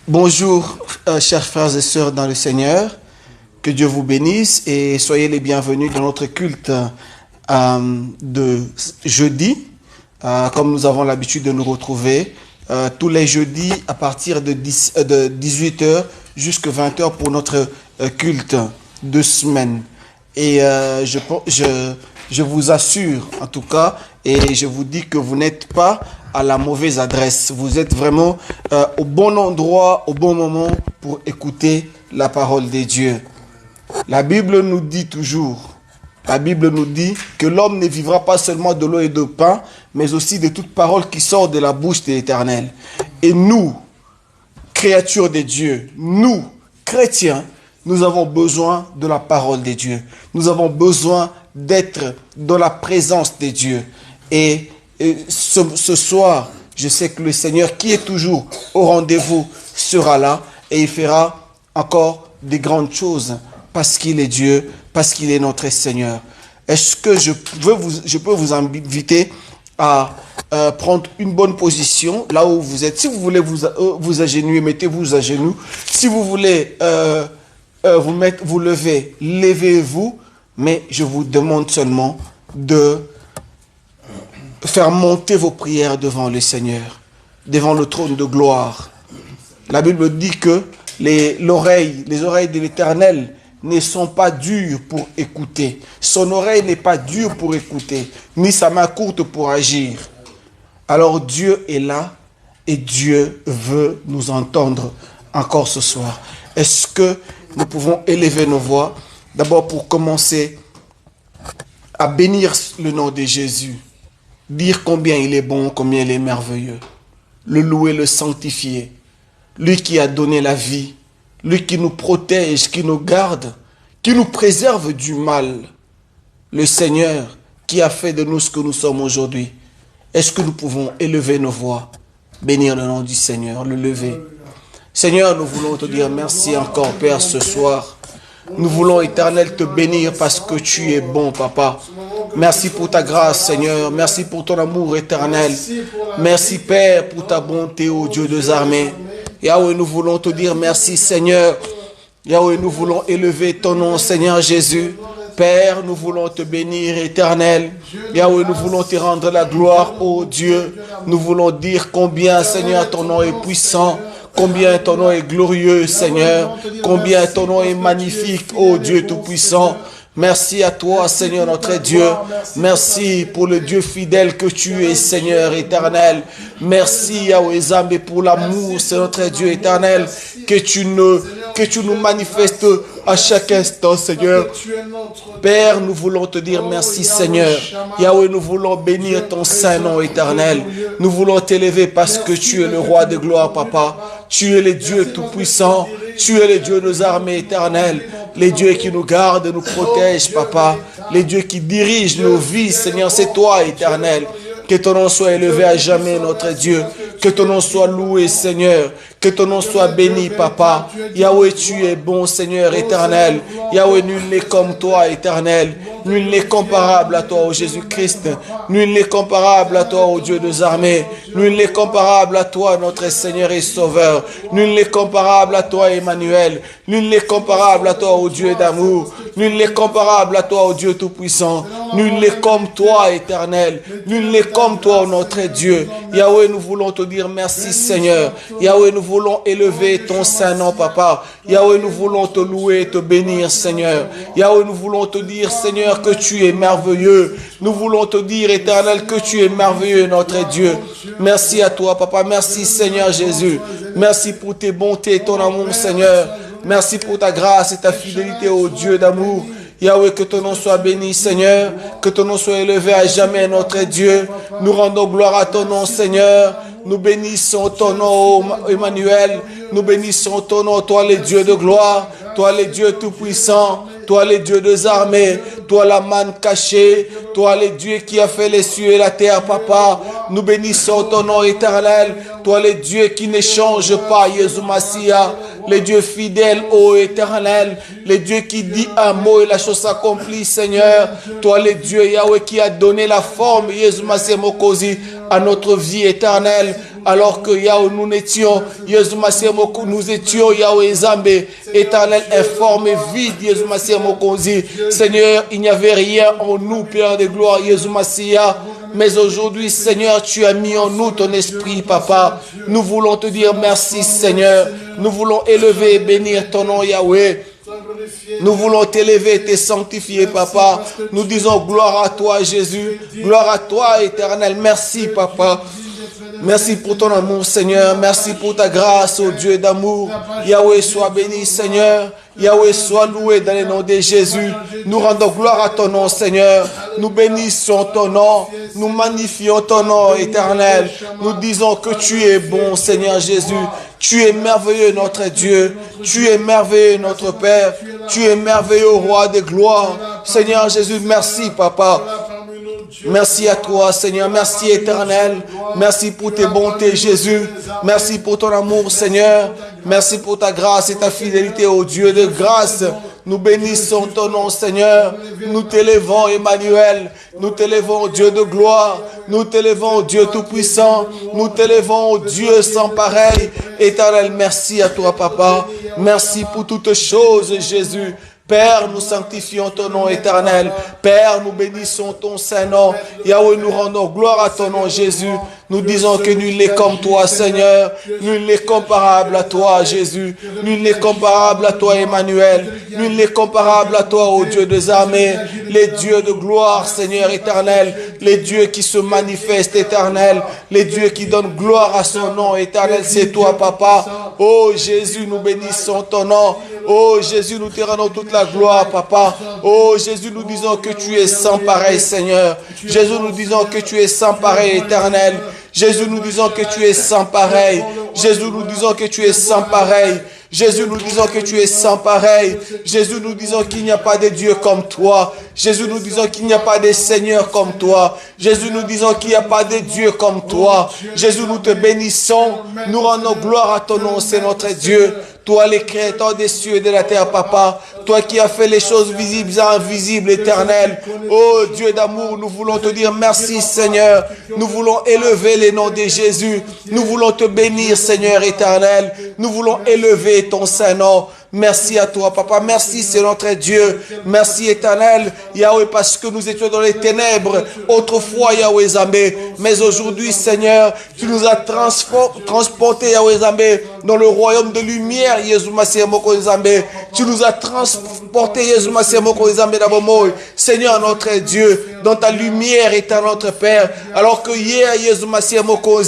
Bonjour, chers frères et sœurs dans le Seigneur. Que Dieu vous bénisse et soyez les bienvenus dans notre culte de jeudi. Comme nous avons l'habitude de nous retrouver tous les jeudis à partir de 18h jusqu'à 20h pour notre culte de semaine. Et je vous assure, en tout cas, et je vous dis que vous n'êtes pas à la mauvaise adresse. Vous êtes vraiment au bon endroit, au bon moment pour écouter la parole de Dieu. La Bible nous dit toujours, que l'homme ne vivra pas seulement de l'eau et de pain, mais aussi de toute parole qui sort de la bouche de l'Éternel. Et nous, créatures de Dieu, nous, chrétiens, nous avons besoin de la parole de Dieu. Nous avons besoin d'être dans la présence de Dieu. Et ce soir, je sais que le Seigneur, qui est toujours au rendez-vous, sera là et il fera encore des grandes choses parce qu'il est Dieu, parce qu'il est notre Seigneur. Est-ce que je peux vous inviter à prendre une bonne position là où vous êtes. Si vous voulez vous agenouiller, mettez-vous à genoux. Si vous voulez vous lever, levez-vous. Mais je vous demande seulement de faire monter vos prières devant le Seigneur, devant le trône de gloire. La Bible dit que les oreilles de l'Éternel ne sont pas dures pour écouter. Son oreille n'est pas dure pour écouter, ni sa main courte pour agir. Alors Dieu est là et Dieu veut nous entendre encore ce soir. Est-ce que nous pouvons élever nos voix? D'abord pour commencer à bénir le nom de Jésus. Dire combien il est bon, combien il est merveilleux. Le louer, le sanctifier. Lui qui a donné la vie. Lui qui nous protège, qui nous garde, qui nous préserve du mal. Le Seigneur qui a fait de nous ce que nous sommes aujourd'hui. Est-ce que nous pouvons élever nos voix, bénir le nom du Seigneur, le lever? Seigneur, nous voulons te dire merci encore, Père, ce soir. Nous voulons, Éternel, te bénir parce que tu es bon, Papa. Merci pour ta grâce, Seigneur. Merci pour ton amour éternel. Merci, Père, pour ta bonté, ô Dieu des armées. Yahweh, nous voulons te dire merci, Seigneur. Yahweh, nous voulons élever ton nom, Seigneur Jésus. Père, nous voulons te bénir, Éternel. Yahweh, nous voulons te rendre la gloire, ô Dieu. Nous voulons dire combien, Seigneur, ton nom est puissant. Combien ton nom est glorieux, Seigneur. Combien ton nom est magnifique, ô Dieu Tout-Puissant. Merci à toi, Seigneur notre Dieu. Merci pour le Dieu fidèle que tu es, Seigneur éternel. Merci, Yahweh Zambé, pour l'amour, c'est notre Dieu éternel, que tu nous manifestes à chaque instant, Seigneur. Père, nous voulons te dire merci, Seigneur. Yahweh, nous voulons bénir ton saint nom éternel. Nous voulons t'élever parce que tu es le roi de gloire, Papa. Tu es le Dieu tout-puissant. Tu es le Dieu de nos armées éternelles. Les dieux qui nous gardent, nous protègent, Papa. Les dieux qui dirigent nos vies, Seigneur, c'est toi, éternel. Que ton nom soit élevé à jamais, notre Dieu. Que ton nom soit loué, Seigneur. Que ton nom soit béni, Papa. Yahweh, tu es bon, Seigneur éternel. Yahweh, nul n'est comme toi, éternel. Nul n'est comparable à toi, ô Jésus-Christ. Nul n'est comparable à toi, ô Dieu des armées. Nul n'est comparable à toi, notre Seigneur et Sauveur. Nul n'est comparable à toi, Emmanuel. Nul n'est comparable à toi, ô Dieu d'amour. Nul n'est comparable à toi, ô Dieu tout-puissant. Nul n'est comme toi, éternel. Nul n'est comme toi, notre Dieu. Yahweh, nous voulons te dire merci, Seigneur. Yahweh, nous voulons élever ton saint nom, Papa. Yahweh, nous voulons te louer et te bénir, Seigneur. Yahweh, nous voulons te dire, Seigneur, que tu es merveilleux. Nous voulons te dire, éternel, que tu es merveilleux, notre Dieu. Merci à toi, Papa. Merci, Seigneur Jésus. Merci pour tes bontés et ton amour, Seigneur. Merci pour ta grâce et ta fidélité, ô Dieu d'amour. Yahweh, que ton nom soit béni, Seigneur. Que ton nom soit élevé à jamais, notre Dieu. Nous rendons gloire à ton nom, Seigneur. Nous bénissons ton nom, Emmanuel. Nous bénissons ton nom, toi, le Dieu de gloire. Toi, le Dieu tout-puissant. Toi, le Dieu des armées. Toi, la manne cachée. Toi, le Dieu qui a fait les cieux et la terre, Papa. Nous bénissons ton nom éternel. Toi, le Dieu qui ne change pas, Jésus Massia. Le Dieu fidèle, ô éternel. Le Dieu qui dit un mot et la chose s'accomplit, Seigneur. Toi, le Dieu Yahweh qui a donné la forme, Jésus Massia Mokosi, à notre vie éternelle, alors que Yahweh, nous n'étions, Jésus Massia Moko, nous étions Yahweh Zambé, éternel, informé, vide, Jésus Massia Mokozi. Seigneur, il n'y avait rien en nous, Père de gloire, Jésus Massia. Mais aujourd'hui, Seigneur, tu as mis en nous ton esprit, Papa. Nous voulons te dire merci, Seigneur. Nous voulons élever et bénir ton nom, Yahweh. Nous voulons t'élever et te sanctifier, Papa. Nous disons gloire à toi, Jésus. Gloire à toi, éternel. Merci, Papa. Merci pour ton amour, Seigneur. Merci pour ta grâce, ô Dieu d'amour. Yahweh, sois béni, Seigneur. Yahweh, sois loué dans le nom de Jésus. Nous rendons gloire à ton nom, Seigneur. Nous bénissons ton nom. Nous magnifions ton nom, éternel. Nous disons que tu es bon, Seigneur Jésus. Tu es merveilleux, notre Dieu. Tu es merveilleux, notre Père. Tu es merveilleux, roi de gloire. Seigneur Jésus, merci, Papa. Merci à toi, Seigneur. Merci, éternel. Merci pour tes bontés, Jésus. Merci pour ton amour, Seigneur. Merci pour ta grâce et ta fidélité, ô Dieu de grâce. Nous bénissons ton nom, Seigneur. Nous t'élevons, Emmanuel. Nous t'élevons, Dieu de gloire. Nous t'élevons, Dieu tout-puissant. Nous t'élevons, Dieu sans pareil. Éternel, merci à toi, Papa. Merci pour toutes choses, Jésus. Père, nous sanctifions ton nom éternel. Père, nous bénissons ton Saint-Nom. Yahweh, nous rendons gloire à ton nom, Jésus. Nous disons que nul n'est comme toi, Seigneur. Nul n'est comparable à toi, Jésus. Nul n'est comparable à toi, Emmanuel. Nul n'est comparable à toi, ô Dieu des armées. Les dieux de gloire, Seigneur éternel. Les dieux qui se manifestent, éternel. Les dieux qui donnent gloire à son nom, éternel. C'est toi, Papa. Ô Jésus, nous bénissons ton nom. Ô Jésus, nous te rendons toute la gloire, Papa. Ô Jésus, nous disons que tu es sans pareil, Seigneur. Jésus, nous disons que tu es sans pareil, éternel. Jésus, nous disons que tu es sans pareil. Jésus, nous disons que tu es sans pareil. Jésus, nous disons que tu es sans pareil. Jésus, nous disons qu'il n'y a pas de Dieu comme toi. Jésus, nous disons qu'il n'y a pas de Seigneur comme toi. Jésus, nous disons qu'il n'y a pas de Dieu comme toi. Jésus, nous te bénissons. Nous rendons gloire à ton nom, c'est notre Dieu. Toi, le créateur des cieux et de la terre, Papa. Toi qui as fait les choses visibles et invisibles, éternel. Oh Dieu d'amour, nous voulons te dire merci, Seigneur. Nous voulons élever le nom de Jésus. Nous voulons te bénir, Seigneur éternel. Nous voulons élever ton Saint-Nom. Merci à toi, Papa. Merci, c'est notre Dieu. Merci, éternel, Yahweh, parce que nous étions dans les ténèbres autrefois, Yahweh Zambé. Mais aujourd'hui, Seigneur, tu nous as transportés, Yahweh Zambé, dans le royaume de lumière, Jésus Massia Moko Zambé. Tu nous as transportés, Jésus Massia Moko Zambé d'Abomoy. Seigneur, notre Dieu, dans ta lumière, étant notre Père. Alors que hier, Jésus Massia Moko,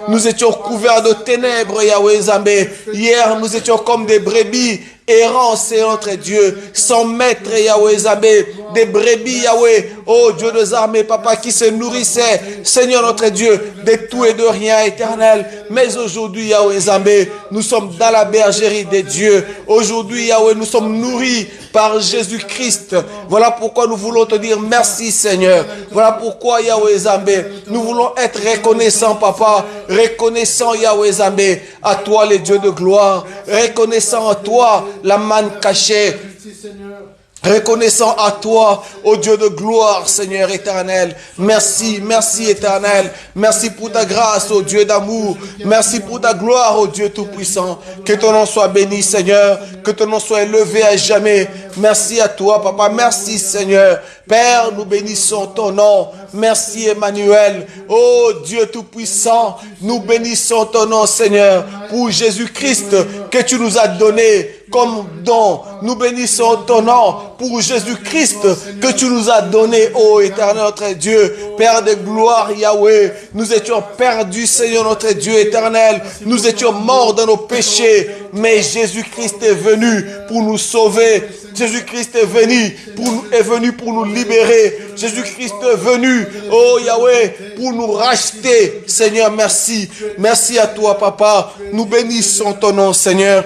nous étions couverts de ténèbres, Yahweh Zambé. Hier, nous étions comme des brebis errant, c'est notre Dieu, sans maître, Yahweh Zambé, des brebis, Yahweh, oh Dieu des armées, Papa, qui se nourrissait, Seigneur notre Dieu, de tout et de rien, éternel. Mais aujourd'hui, Yahweh Zambé, nous sommes dans la bergerie des dieux. Aujourd'hui, Yahweh, nous sommes nourris par Jésus-Christ. Voilà pourquoi nous voulons te dire merci, Seigneur. Voilà pourquoi, Yahweh Zambé, nous voulons être reconnaissants, Papa, reconnaissant, Yahweh Zambé, à toi, les dieux de gloire, reconnaissant à toi, la manne cachée. Reconnaissant à toi, ô Dieu de gloire, Seigneur éternel. Merci, merci éternel. Merci pour ta grâce, ô Dieu d'amour. Merci pour ta gloire, ô Dieu tout-puissant. Que ton nom soit béni, Seigneur. Que ton nom soit élevé à jamais. Merci à toi, Papa. Merci, Seigneur. Père, nous bénissons ton nom. Merci, Emmanuel. Ô Dieu tout-puissant, nous bénissons ton nom, Seigneur, pour Jésus-Christ que tu nous as donné comme don. Nous bénissons ton nom pour Jésus-Christ que tu nous as donné, ô éternel notre Dieu. Père de gloire, Yahweh, nous étions perdus, Seigneur notre Dieu éternel. Nous étions morts dans nos péchés, mais Jésus-Christ est venu pour nous sauver. Jésus-Christ est venu pour nous libérer. Jésus-Christ est venu, oh Yahweh, pour nous racheter. Seigneur, merci. Merci à toi, Papa. Nous bénissons ton nom, Seigneur.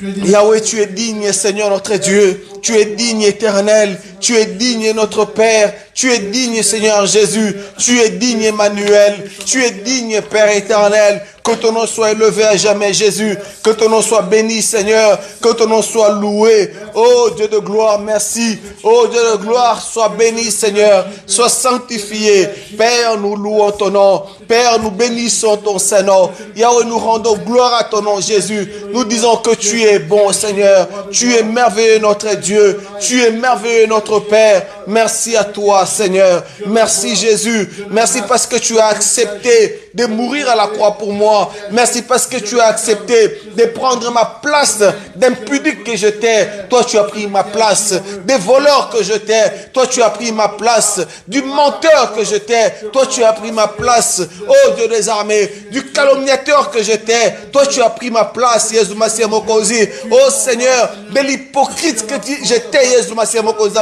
Yahweh, tu es digne, Seigneur notre Dieu. Tu es digne, éternel. Tu es digne, notre Père. Tu es digne, Seigneur Jésus. Tu es digne, Emmanuel. Tu es digne, Père éternel. Que ton nom soit élevé à jamais, Jésus. Que ton nom soit béni, Seigneur. Que ton nom soit loué. Oh Dieu de gloire, merci. Oh Dieu de gloire, sois béni, Seigneur. Sois sanctifié. Père, nous louons ton nom. Père, nous bénissons ton Saint-Nom. Yahweh, nous rendons gloire à ton nom, Jésus. Nous disons que tu es bon, Seigneur. Tu es merveilleux, notre Dieu. Tu es merveilleux, notre Père. Merci à toi, Seigneur. Merci, Jésus. Merci parce que tu as accepté de mourir à la croix pour moi. Merci parce que tu as accepté de prendre ma place d'impudique que j'étais. Toi, tu as pris ma place. Des voleurs que j'étais. Toi, tu as pris ma place. Du menteur que j'étais. Toi, tu as pris ma place. Oh Dieu des armées. Du calomniateur que j'étais. Toi, tu as pris ma place. Jésus Massia Mokosi. Oh Seigneur, de l'hypocrite que j'étais. Jésus Massia Mokosi.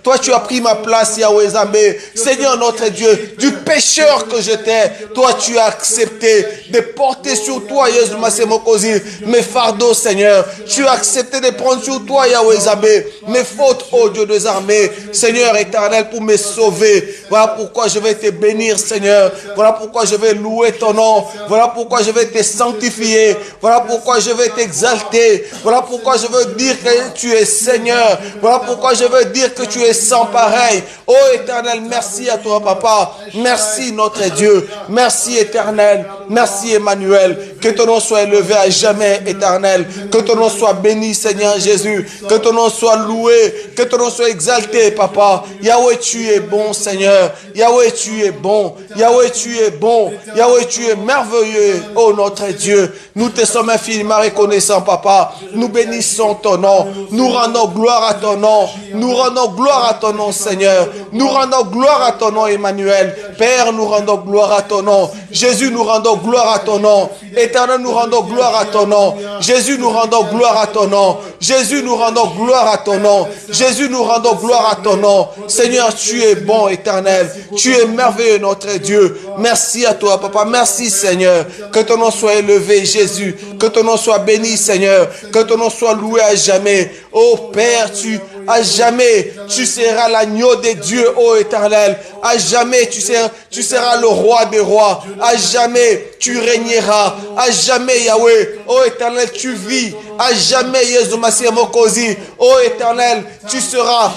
Toi, tu as pris ma place, Yahweh Zambé. Seigneur notre Dieu, du pécheur que j'étais. Toi, tu as accepté de porter sur toi, Jésus Massia Mokosi, mes fardeaux, Seigneur. Tu as accepté de prendre sur toi, Yahweh Zambé, mes fautes, oh Dieu des armées. Seigneur éternel, pour me sauver. Voilà pourquoi je vais te bénir, Seigneur. Voilà pourquoi je vais louer ton nom. Voilà pourquoi je vais te sanctifier. Voilà pourquoi je vais t'exalter. Voilà pourquoi je veux dire que tu es Seigneur. Voilà pourquoi je veux dire que tu es sans pareil. Oh éternel, merci à toi, papa. Merci notre Dieu. Merci éternel. Merci Emmanuel. Que ton nom soit élevé à jamais, éternel. Que ton nom soit béni, Seigneur Jésus. Que ton nom soit loué. Que ton nom soit exalté, papa. Yahweh, tu es bon, Seigneur. Yahweh, tu es bon. Yahweh, tu es bon. Yahweh, tu es merveilleux. Oh notre Dieu. Nous te sommes infiniment reconnaissants, papa. Nous bénissons ton nom. Nous rendons gloire à ton nom. Nous rendons gloire à ton nom, Seigneur. Nous rendons gloire à ton nom, Emmanuel. Père, nous rendons gloire à ton nom. Jésus, nous rendons gloire à ton nom. Éternel, nous rendons gloire à ton nom. Jésus, nous rendons gloire à ton nom. Jésus, nous rendons gloire à ton nom. Jésus, nous rendons gloire à ton nom. Seigneur, tu es bon, éternel. Tu es merveilleux, notre Dieu. Merci à toi, papa. Merci, Seigneur. Que ton nom soit élevé, Jésus. Que ton nom soit béni, Seigneur. Que ton nom soit loué à jamais. Oh Père, à jamais, tu seras l'agneau de Dieu, ô éternel. À jamais, tu seras le roi des rois. À jamais, tu régneras. À jamais, Yahweh, ô éternel, tu vis. À jamais, Jésus Massia Mokosi. Ô éternel, tu seras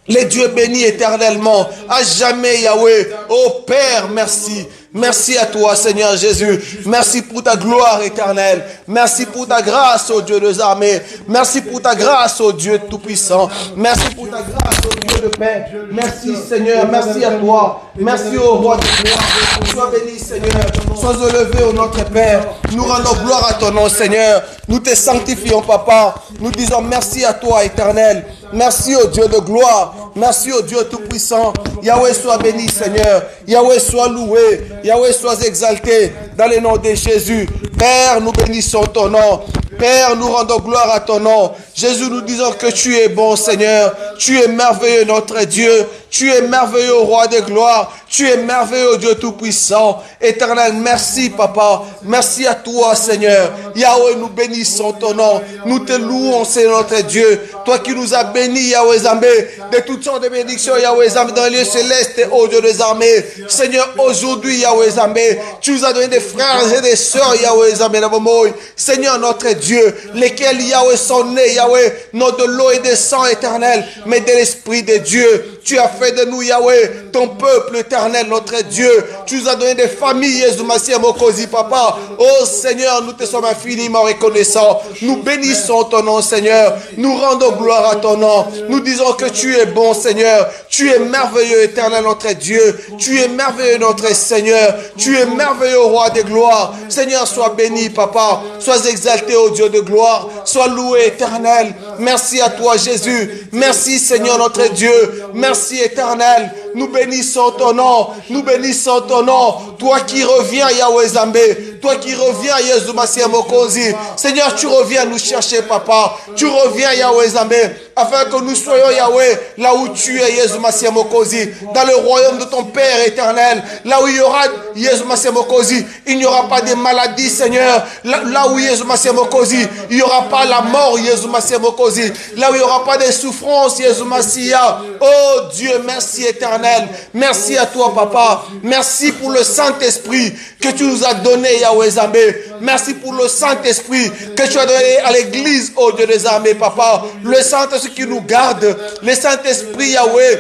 les dieux bénis éternellement. À jamais, Yahweh. Ô Père, merci. Merci à toi, Seigneur Jésus. Merci pour ta gloire éternelle. Merci pour ta grâce, ô Dieu des armées. Merci pour ta grâce, ô Dieu Tout-Puissant. Merci pour ta grâce, ô Dieu de paix. Merci, Seigneur. Merci à toi. Merci au roi de gloire. Sois béni, Seigneur. Sois élevé, ô notre Père. Nous rendons gloire à ton nom, Seigneur. Nous te sanctifions, papa. Nous disons merci à toi, éternel. Merci au Dieu de gloire. Merci au Dieu Tout-Puissant. Yahweh soit béni, Seigneur. Yahweh soit loué. Yahweh soit exalté dans le nom de Jésus. Père, nous bénissons ton nom. Père, nous rendons gloire à ton nom. Jésus, nous disons que tu es bon, Seigneur. Tu es merveilleux, notre Dieu. Tu es merveilleux, roi de gloire. Tu es merveilleux, Dieu Tout-Puissant. Éternel, merci, papa. Merci à toi, Seigneur. Yahweh, nous bénissons ton nom. Nous te louons, Seigneur notre Dieu. Toi qui nous as bénis, Yahweh Zambé, de toutes sortes de bénédictions, Yahweh Zambé, dans les lieux célestes, ô Dieu des armées. Seigneur, aujourd'hui, Yahweh Zambé, tu nous as donné des frères et des sœurs, Yahweh Zambé, Seigneur notre Dieu, lesquels, Yahweh, sont nés, Yahweh, non de l'eau et de sang éternel, mais de l'Esprit de Dieu. Tu as fait de nous, Yahweh, ton peuple éternel, notre Dieu. Tu nous as donné des familles, Jésus Massia Mokosi, papa. Oh Seigneur, nous te sommes infiniment reconnaissants. Nous bénissons ton nom, Seigneur. Nous rendons gloire à ton nom. Nous disons que tu es bon, Seigneur. Tu es merveilleux, éternel, notre Dieu. Tu es merveilleux, notre Seigneur. Tu es merveilleux, roi de gloire. Seigneur, sois béni, papa. Sois exalté, ô Dieu de gloire. Sois loué, éternel. Merci à toi, Jésus. Merci, Seigneur, notre Dieu. Merci, éternel. Nous bénissons ton nom. Nous bénissons ton nom. Toi qui reviens, Yahweh Zambé. Toi qui reviens, Yesu Masia Mokosi. Seigneur, tu reviens nous chercher, Papa. Tu reviens, Yahweh Zambé, afin que nous soyons, Yahweh, là où tu es, Yesu Masia Mokosi, dans le royaume de ton Père éternel, là où il y aura, Yesu Masia Mokosi, il n'y aura pas de maladie, Seigneur. Là où, Yesu Masia Mokosi, il n'y aura pas la mort, Yesu Masia Mokosi. Là où il n'y aura pas de souffrance, Yesu Masia. Oh Dieu, merci éternel. Merci à toi, Papa. Merci pour le Saint-Esprit que tu nous as donné, Yahweh Zambé. Merci pour le Saint-Esprit que tu as donné à l'église, oh Dieu des armées, Papa. Le Saint-Esprit qui nous garde. Le Saint-Esprit, Yahweh,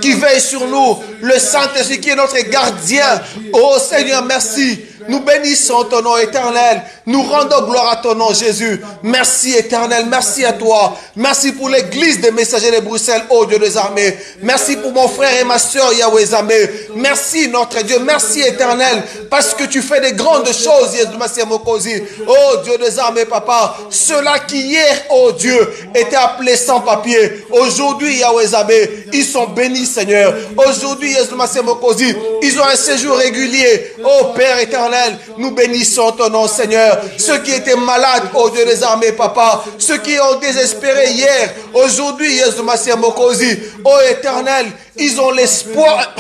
qui veille sur nous. Le Saint-Esprit qui est notre gardien. Oh Seigneur, merci. Nous bénissons ton nom éternel. Nous rendons gloire à ton nom, Jésus. Merci éternel. Merci à toi. Merci pour l'église des messagers de Bruxelles, oh Dieu des armées. Merci pour mon frère et ma soeur, Yahweh Zambé. Merci notre Dieu. Merci éternel. Parce que tu fais des grandes choses, Jésus Massia Mokosi. Oh Dieu des armées, Papa. Ceux-là qui hier, oh Dieu, étaient appelés sans papier. Aujourd'hui, Yahweh Zambé, ils sont bénis, Seigneur. Aujourd'hui, Jésus Massia Mokosi, ils ont un séjour régulier. Oh Père éternel, nous bénissons ton nom, Seigneur. Ceux qui étaient malades, oh Dieu des armées, Papa. Ceux qui ont désespéré hier, aujourd'hui, Jésus Massia Mokosi. Oh éternel, ils ont l'espoir.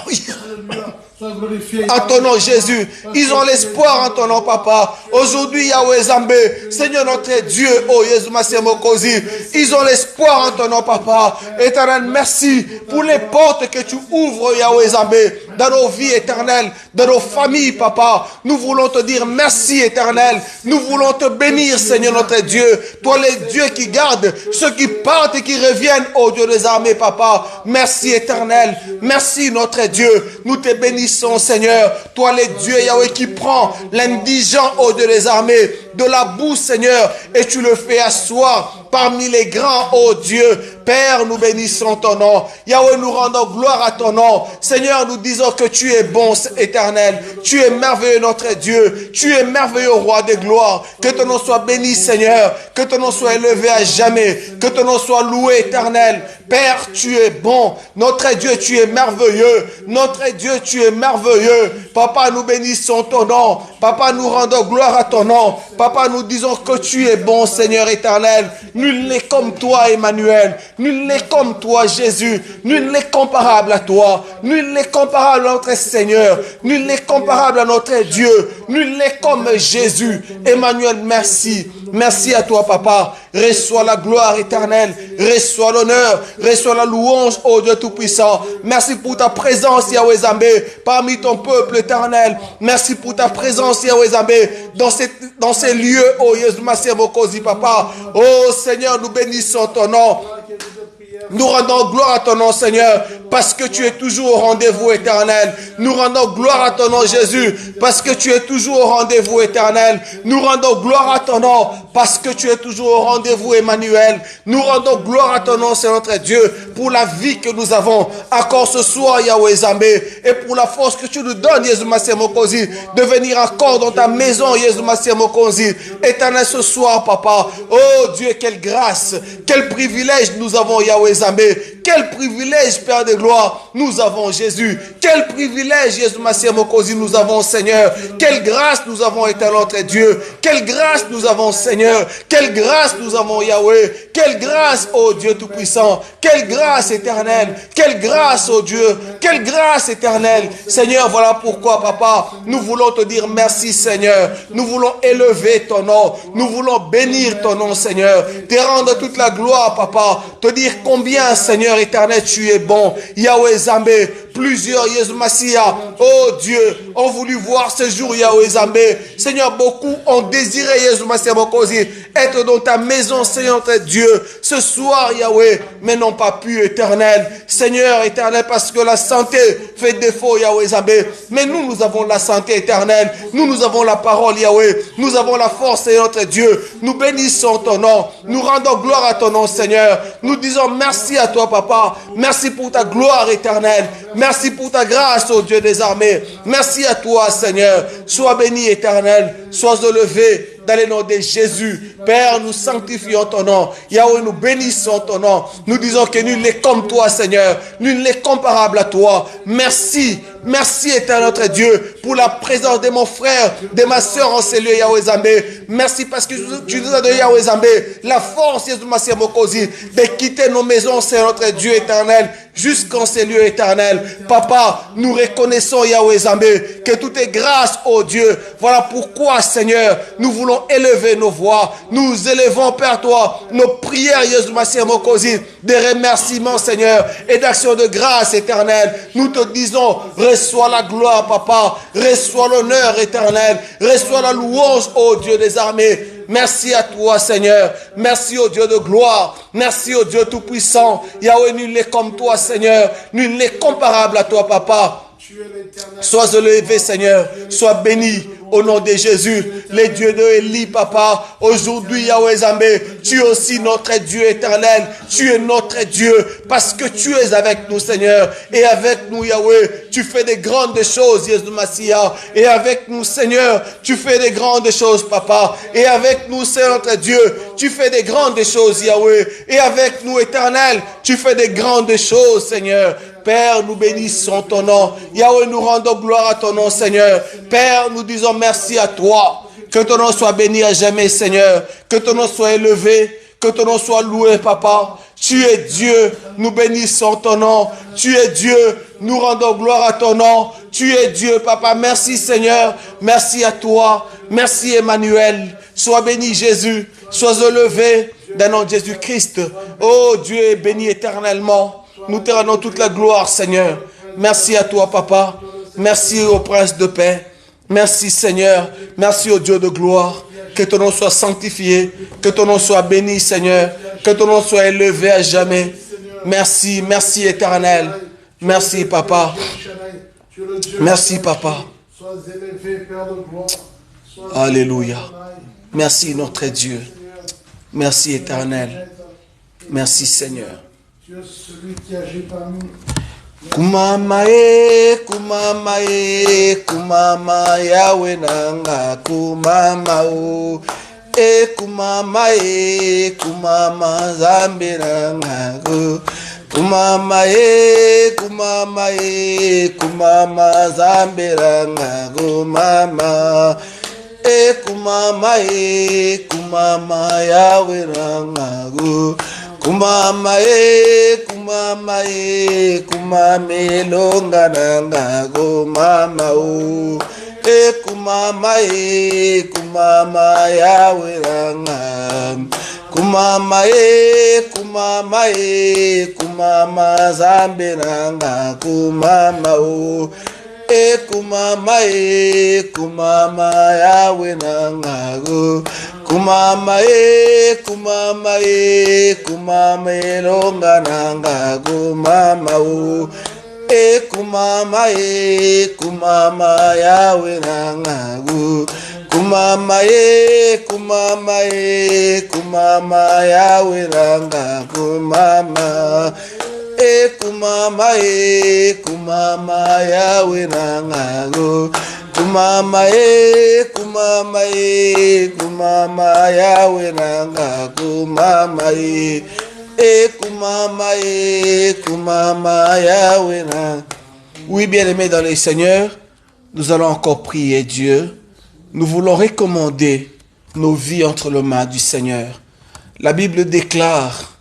En ton nom, Jésus. Ils ont l'espoir en ton nom, Papa. Aujourd'hui, Yahweh Zambé, Seigneur notre Dieu, oh Jésus Massia Mokosi. Ils ont l'espoir en ton nom, Papa. Éternel, merci pour les portes que tu ouvres, Yahweh Zambé, dans nos vies éternelles, dans nos familles, Papa. Nous voulons te dire merci, éternel. Nous voulons te bénir, Seigneur notre Dieu. Toi, les dieux qui gardent ceux qui partent et qui reviennent, oh Dieu des armées, Papa. Merci, éternel. Merci, notre Dieu. Nous te bénissons, Seigneur. Toi, les dieux, Yahweh, qui prend l'indigent, oh Dieu des armées, de la boue, Seigneur, et tu le fais asseoir parmi les grands, oh Dieu. Père, nous bénissons ton nom. Yahweh, nous rendons gloire à ton nom. Seigneur, nous disons que tu es bon, éternel. Tu es merveilleux, notre Dieu. Tu es merveilleux, roi de gloire. Que ton nom soit béni, Seigneur. Que ton nom soit élevé à jamais. Que ton nom soit loué, éternel. Père, tu es bon. Notre Dieu, tu es merveilleux. Notre Dieu, tu es merveilleux. Papa, nous bénissons ton nom. Papa, nous rendons gloire à ton nom. Papa, nous disons que tu es bon, Seigneur éternel. Nul n'est comme toi, Emmanuel. Nul n'est comme toi, Jésus. Nul n'est comparable à toi. Nul n'est comparable à notre Seigneur. Nul n'est comparable à notre Dieu. Nul n'est comme Jésus. Emmanuel, merci. Merci à toi, Papa. Reçois la gloire éternelle. Reçois l'honneur. Reçois la louange, ô Dieu Tout-Puissant. Merci pour ta présence, Yahweh Zambé, parmi ton peuple éternel. Merci pour ta présence, Yahweh Zambé, dans ces lieux, ô Jésus Massia Mokosi, Papa. Oh Seigneur, nous bénissons ton nom. Nous rendons gloire à ton nom, Seigneur, parce que tu es toujours au rendez-vous éternel. Nous rendons gloire à ton nom, Jésus, parce que tu es toujours au rendez-vous éternel. Nous rendons gloire à ton nom, parce que tu es toujours au rendez-vous, Emmanuel. Nous rendons gloire à ton nom, c'est notre Dieu, pour la vie que nous avons encore ce soir, Yahweh Zambé, et pour la force que tu nous donnes, Jésus Massia Mokosi, de venir encore dans ta maison, Jésus Massia Mokosi, éternel ce soir, Papa. Oh Dieu, quelle grâce, quel privilège nous avons, Yahweh Zambé. Quel privilège, Père de gloire, nous avons, Jésus. Quel privilège, Jésus Massia Mokosi, nous avons, Seigneur. Quelle grâce nous avons, éternel notre Dieu. Quelle grâce nous avons, Seigneur. Quelle grâce nous avons, Yahweh. Quelle grâce, ô Dieu Tout-Puissant. Quelle grâce éternelle. Quelle grâce, ô Dieu. Quelle grâce éternelle. Seigneur, voilà pourquoi, Papa, nous voulons te dire merci, Seigneur. Nous voulons élever ton nom. Nous voulons bénir ton nom, Seigneur. Te rendre toute la gloire, Papa. Te dire combien, Seigneur éternel, tu es bon. Yahweh Zambé, plusieurs, Jésus Massia, oh Dieu, ont voulu voir ce jour, Yahweh Zambé. Seigneur, beaucoup ont désiré, Jésus Massia Mokosi, être dans ta maison, Seigneur notre Dieu, ce soir, Yahweh, mais n'ont pas pu, éternel. Seigneur éternel, parce que la santé fait défaut, Yahweh Zambé. Mais nous avons la santé éternelle. Nous avons la parole, Yahweh. Nous avons la force, Seigneur notre Dieu. Nous bénissons ton nom. Nous rendons gloire à ton nom, Seigneur. Nous disons merci à toi, Papa. Merci pour ta gloire éternelle. Merci pour ta grâce, ô Dieu des armées. Merci à toi, Seigneur. Sois béni, éternel. Sois élevé dans le nom de Jésus. Père, nous sanctifions ton nom. Yahweh, nous bénissons ton nom. Nous disons que nul n'est comme toi, Seigneur. Nul n'est comparable à toi. Merci Merci, éternel notre Dieu, pour la présence de mon frère, de ma soeur en ces lieux, Yahweh Zambé. Merci parce que tu nous as donné, Yahweh Zambé, la force, Yahweh Massia Mokosi, de quitter nos maisons, c'est notre Dieu éternel, jusqu'en ces lieux éternels. Papa, nous reconnaissons, Yahweh Zambé, que tout est grâce au Dieu. Voilà pourquoi, Seigneur, nous voulons élever nos voix. Nous élevons, Père, toi, nos prières, Yahweh Massia Mokosi, des remerciements, Seigneur, et d'actions de grâce éternelle. Nous te disons, reçois la gloire, Papa, reçois l'honneur éternel, reçois la louange, ô Dieu des armées. Merci à toi, Seigneur. Merci au Dieu de gloire. Merci au Dieu tout-puissant. Yahweh, nul n'est comme toi, Seigneur. Nul n'est comparable à toi, Papa. Sois élevé, Seigneur. Sois béni au nom de Jésus. Les dieux de Élie, Papa. Aujourd'hui, Yahweh Zambé, tu es aussi notre Dieu éternel. Tu es notre Dieu parce que tu es avec nous, Seigneur. Et avec nous, Yahweh, tu fais des grandes choses, Jésus Massia. Et avec nous, Seigneur, tu fais des grandes choses, Papa. Et avec nous, Seigneur notre Dieu, tu fais des grandes choses, Yahweh. Et avec nous, éternel, tu fais des grandes choses, Seigneur. Père, nous bénissons ton nom. Yahweh, nous rendons gloire à ton nom, Seigneur. Père, nous disons merci à toi. Que ton nom soit béni à jamais, Seigneur. Que ton nom soit élevé. Que ton nom soit loué, Papa. Tu es Dieu. Nous bénissons ton nom. Tu es Dieu. Nous rendons gloire à ton nom. Tu es Dieu, Papa. Merci, Seigneur. Merci à toi. Merci, Emmanuel. Sois béni, Jésus. Sois élevé dans le nom de Jésus-Christ. Oh, Dieu est béni éternellement. Nous te rendons toute la gloire, Seigneur. Merci à toi, Papa. Merci au Prince de paix. Merci, Seigneur. Merci au Dieu de gloire. Que ton nom soit sanctifié. Que ton nom soit béni, Seigneur. Que ton nom soit élevé à jamais. Merci, merci éternel. Merci, Papa. Merci, Papa. Alléluia. Merci, notre Dieu. Merci, éternel. Merci, Seigneur. Celui qui agit parmi nous. Kumama Yahweh nanga kumama o kumama Zambe nanga kumama Zambe nanga kumama Yahweh nanga kumame longa nanga kumama o kumama Yahweh nanga kumama Zambe nanga kumama o kumama Yahweh nanga kumame longa nanga kumama o kumama Yahweh nanga kumama Yahweh nanga kumama kumama Yahweh nanga kumama Yahweh nanga kumama kumama Yahweh nanga. Oui, bien-aimés dans le Seigneur, nous allons encore prier Dieu. Nous voulons recommander nos vies entre les mains du Seigneur. La Bible déclare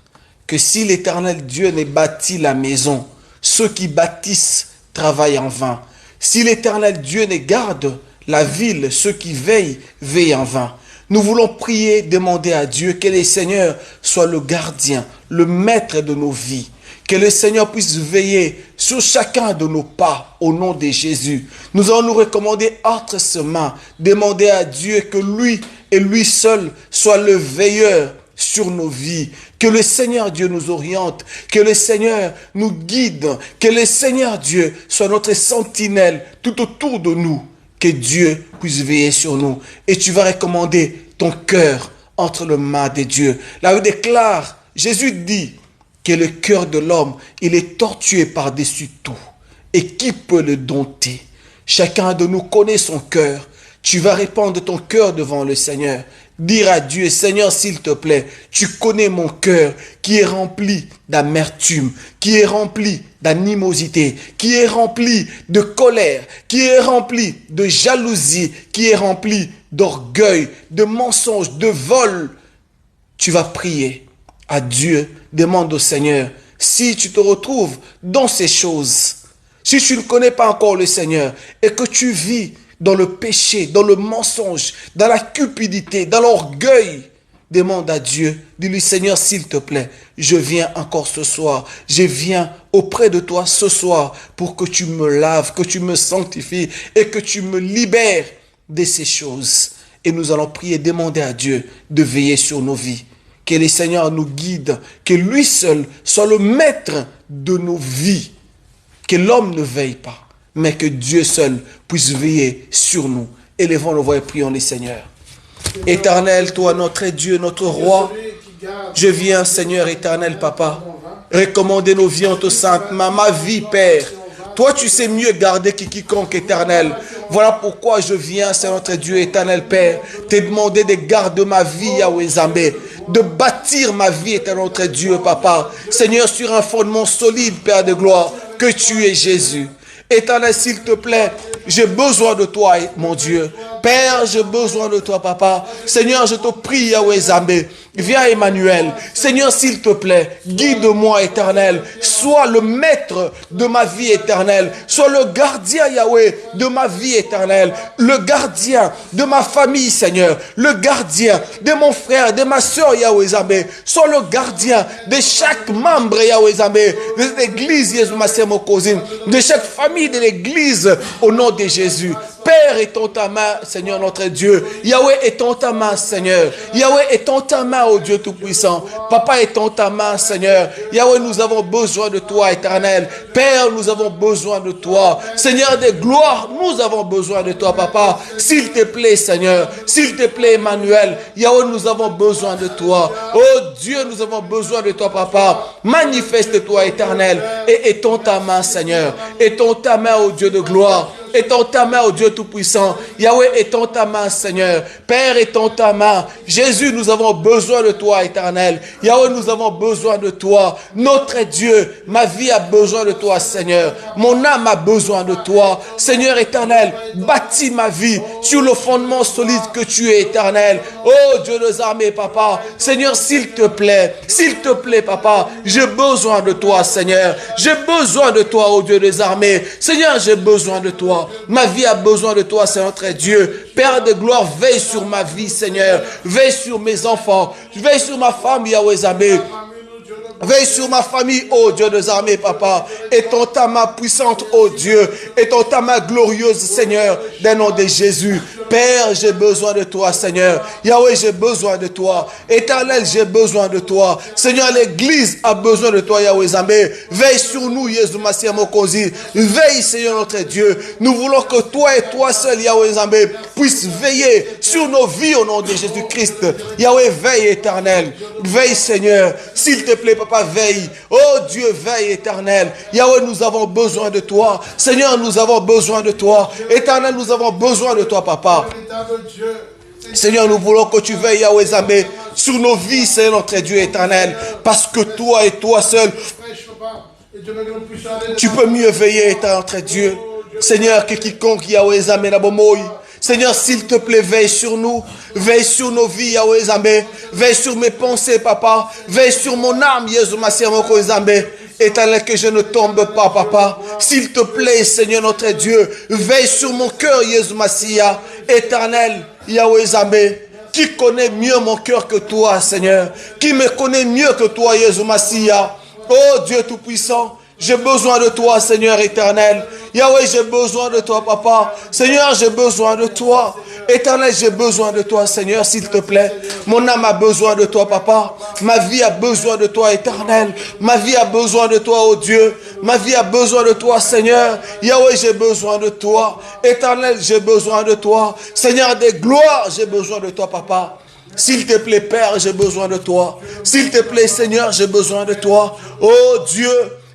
que si l'Éternel Dieu n'ait bâti la maison, ceux qui bâtissent travaillent en vain. Si l'Éternel Dieu ne garde la ville, ceux qui veillent en vain. Nous voulons prier, demander à Dieu que le Seigneur soit le gardien, le maître de nos vies. Que le Seigneur puisse veiller sur chacun de nos pas au nom de Jésus. Nous allons nous recommander entre ses mains, demander à Dieu que lui et lui seul soit le veilleur sur nos vies. Que le Seigneur Dieu nous oriente, que le Seigneur nous guide, que le Seigneur Dieu soit notre sentinelle tout autour de nous. Que Dieu puisse veiller sur nous. Et tu vas recommander ton cœur entre les mains de Dieu. Là, il déclare, Jésus dit que le cœur de l'homme, il est tortué par-dessus tout. Et qui peut le dompter? Chacun de nous connaît son cœur. Tu vas répandre ton cœur devant le Seigneur. Dire à Dieu, Seigneur, s'il te plaît, tu connais mon cœur qui est rempli d'amertume, qui est rempli d'animosité, qui est rempli de colère, qui est rempli de jalousie, qui est rempli d'orgueil, de mensonge, de vol. Tu vas prier à Dieu, demande au Seigneur, si tu te retrouves dans ces choses, si tu ne connais pas encore le Seigneur et que tu vis dans le péché, dans le mensonge, dans la cupidité, dans l'orgueil, demande à Dieu, dis-lui, Seigneur, s'il te plaît, je viens encore ce soir, je viens auprès de toi ce soir pour que tu me laves, que tu me sanctifies et que tu me libères de ces choses. Et nous allons prier, demander à Dieu de veiller sur nos vies. Que le Seigneur nous guide, que lui seul soit le maître de nos vies, que l'homme ne veille pas, mais que Dieu seul puisse veiller sur nous. Élevons nos voix et prions le Seigneur. Éternel, toi, notre Dieu, notre roi, je viens, Seigneur éternel, Papa, recommander nos vies en te sainte, ma vie, Père. Toi, tu sais mieux garder quiconque, éternel. Voilà pourquoi je viens, Seigneur notre Dieu, éternel Père, te demander de garder ma vie, Yahweh Zambé, de bâtir ma vie, éternel notre Dieu, Papa. Seigneur, sur un fondement solide, Père de gloire, que tu es Jésus. Éternel, s'il te plaît, j'ai besoin de toi, mon Dieu. Père, j'ai besoin de toi, Papa. Seigneur, je te prie, Yahweh Zambé. Viens, Emmanuel. Seigneur, s'il te plaît, guide-moi, éternel. Sois le maître de ma vie éternelle. Sois le gardien, Yahweh, de ma vie éternelle. Le gardien de ma famille, Seigneur. Le gardien de mon frère, de ma soeur, Yahweh Zambé. Sois le gardien de chaque membre, Yahweh Zambé, de l'église, Jésus Massé Mokozine, de chaque famille de l'église, au nom de Jésus. Père, étends ta main, Seigneur notre Dieu. Yahweh, étends ta main, Seigneur. Yahweh, étends ta main, ô Dieu Tout-Puissant. Papa, étends ta main, Seigneur. Yahweh, nous avons besoin de toi, éternel. Père, nous avons besoin de toi. Seigneur des gloires, nous avons besoin de toi, Papa. S'il te plaît, Seigneur. S'il te plaît, Emmanuel. Yahweh, nous avons besoin de toi. Oh Dieu, nous avons besoin de toi, Papa. Manifeste-toi, éternel. Et étends ta main, Seigneur. Étends ta main, ô Dieu de gloire. Étends ta main, au Dieu Tout-Puissant. Yahweh, étends ta main, Seigneur. Père, étends ta main. Jésus, nous avons besoin de toi, éternel. Yahweh, nous avons besoin de toi. Notre Dieu, ma vie a besoin de toi, Seigneur. Mon âme a besoin de toi. Seigneur éternel, bâtis ma vie sur le fondement solide que tu es, éternel. Oh Dieu des armées, Papa. Seigneur, s'il te plaît, Papa, j'ai besoin de toi, Seigneur. J'ai besoin de toi, oh Dieu des armées. Seigneur, j'ai besoin de toi. Ma vie a besoin de toi, Seigneur notre Dieu. Père de gloire, veille sur ma vie, Seigneur. Veille sur mes enfants. Veille sur ma femme, Yahweh Zambé. Veille sur ma famille, oh Dieu des armées, Papa. Étends ta main puissante, oh Dieu. Étends ta main glorieuse, Seigneur, dans le nom de Jésus. Père, j'ai besoin de toi, Seigneur. Yahweh, j'ai besoin de toi. Éternel, j'ai besoin de toi. Seigneur, l'église a besoin de toi, Yahweh Zambé. Veille sur nous, Jésus Massia Mokosi. Veille, Seigneur notre Dieu. Nous voulons que toi et toi seul, Yahweh Zambé, puissent veiller sur nos vies au nom de Jésus-Christ. Yahweh, veille, éternel. Veille, Seigneur. S'il te plaît, Papa, veille. Oh Dieu, veille, éternel. Yahweh, nous avons besoin de toi. Seigneur, nous avons besoin de toi. Éternel, nous avons besoin de toi, Papa. Seigneur, nous voulons que tu veilles, Yahweh Zambé, sur nos vies, Seigneur notre Dieu éternel, parce que toi et toi seul, tu peux mieux veiller, éternel notre Dieu. Seigneur, que quiconque, Yahweh Zambé, Nabomoï. Seigneur, s'il te plaît, veille sur nous, veille sur nos vies, Yahweh Zambé, veille sur mes pensées, Papa, veille sur mon âme, Jésus Massia Moko Zambé. Éternel, que je ne tombe pas, Papa. S'il te plaît, Seigneur notre Dieu, veille sur mon cœur, Jésus Massia. Éternel, Yahweh Zambé, qui connaît mieux mon cœur que toi, Seigneur, qui me connaît mieux que toi, Jésus Massia. Oh Dieu Tout-Puissant, j'ai besoin de toi, Seigneur éternel. Yahweh, j'ai besoin de toi, Papa. Seigneur, j'ai besoin de toi. Éternel, j'ai besoin de toi, Seigneur, s'il te plaît. Mon âme a besoin de toi, Papa. Ma vie a besoin de toi, éternel. Ma vie a besoin de toi, oh Dieu. Ma vie a besoin de toi, Seigneur. Yahweh, j'ai besoin de toi. Éternel, j'ai besoin de toi. Seigneur des gloires, j'ai besoin de toi, Papa. S'il te plaît, Père, j'ai besoin de toi. S'il te plaît, Seigneur, j'ai besoin de toi. Oh Dieu,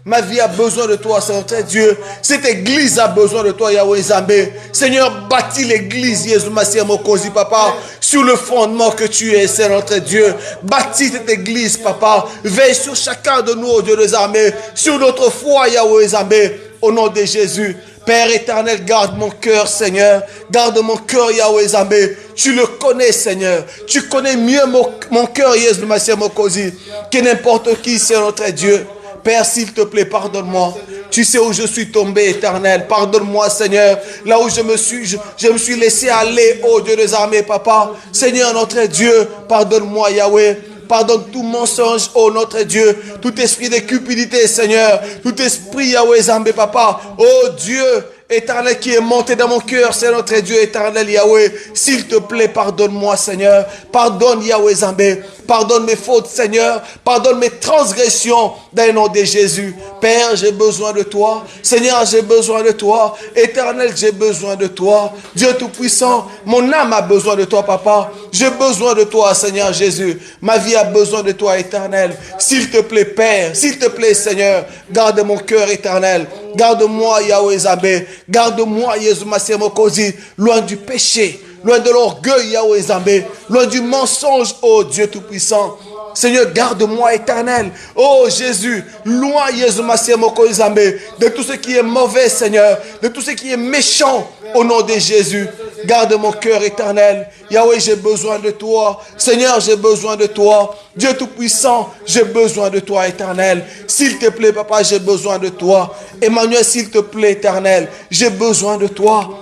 Ma vie a besoin de toi, Seigneur notre Dieu. Cette église a besoin de toi, Yahweh Zambé. Seigneur, bâtis l'église, Jésus Massia Mokosi, papa, sur le fondement que tu es, Seigneur notre Dieu. Bâtis cette église, papa. Veille sur chacun de nous, oh Dieu des armées, sur notre foi, Yahweh Zambé, au nom de Jésus. Père éternel, garde mon cœur, Seigneur. Garde mon cœur, Yahweh Zambé. Tu le connais, Seigneur. Tu connais mieux mon cœur, Jésus Massia Mokosi, que n'importe qui, Seigneur notre Dieu. Père, s'il te plaît, pardonne-moi. Tu sais où je suis tombé, éternel. Pardonne-moi, Seigneur. Là où je me suis laissé aller, oh Dieu des armées, papa. Seigneur, notre Dieu, pardonne-moi, Yahweh. Pardonne tout mensonge, oh notre Dieu. Tout esprit de cupidité, Seigneur. Tout esprit, Yahweh Zambé, papa. Oh Dieu éternel qui est monté dans mon cœur, c'est notre Dieu éternel, Yahweh. S'il te plaît, pardonne-moi, Seigneur. Pardonne, Yahweh Zambé. Pardonne mes fautes, Seigneur. Pardonne mes transgressions dans le nom de Jésus. Père, j'ai besoin de toi. Seigneur, j'ai besoin de toi. Éternel, j'ai besoin de toi. Dieu Tout-Puissant, mon âme a besoin de toi, papa. J'ai besoin de toi, Seigneur Jésus. Ma vie a besoin de toi, éternel. S'il te plaît, Père. S'il te plaît, Seigneur. Garde mon cœur, éternel. Garde-moi, Yahweh Zambé. Garde-moi, Jésus Massia Mokosi, loin du péché. Loin de l'orgueil, Yahweh Zambé. Loin du mensonge, oh Dieu Tout-Puissant. Seigneur, garde-moi, éternel. Oh Jésus, loin, Jésus Massia Mokosi Zambé, de tout ce qui est mauvais, Seigneur. De tout ce qui est méchant, au nom de Jésus. Garde mon cœur, éternel. Yahweh, j'ai besoin de toi. Seigneur, j'ai besoin de toi. Dieu Tout-Puissant, j'ai besoin de toi, éternel. S'il te plaît, papa, j'ai besoin de toi. Emmanuel, s'il te plaît, éternel, j'ai besoin de toi.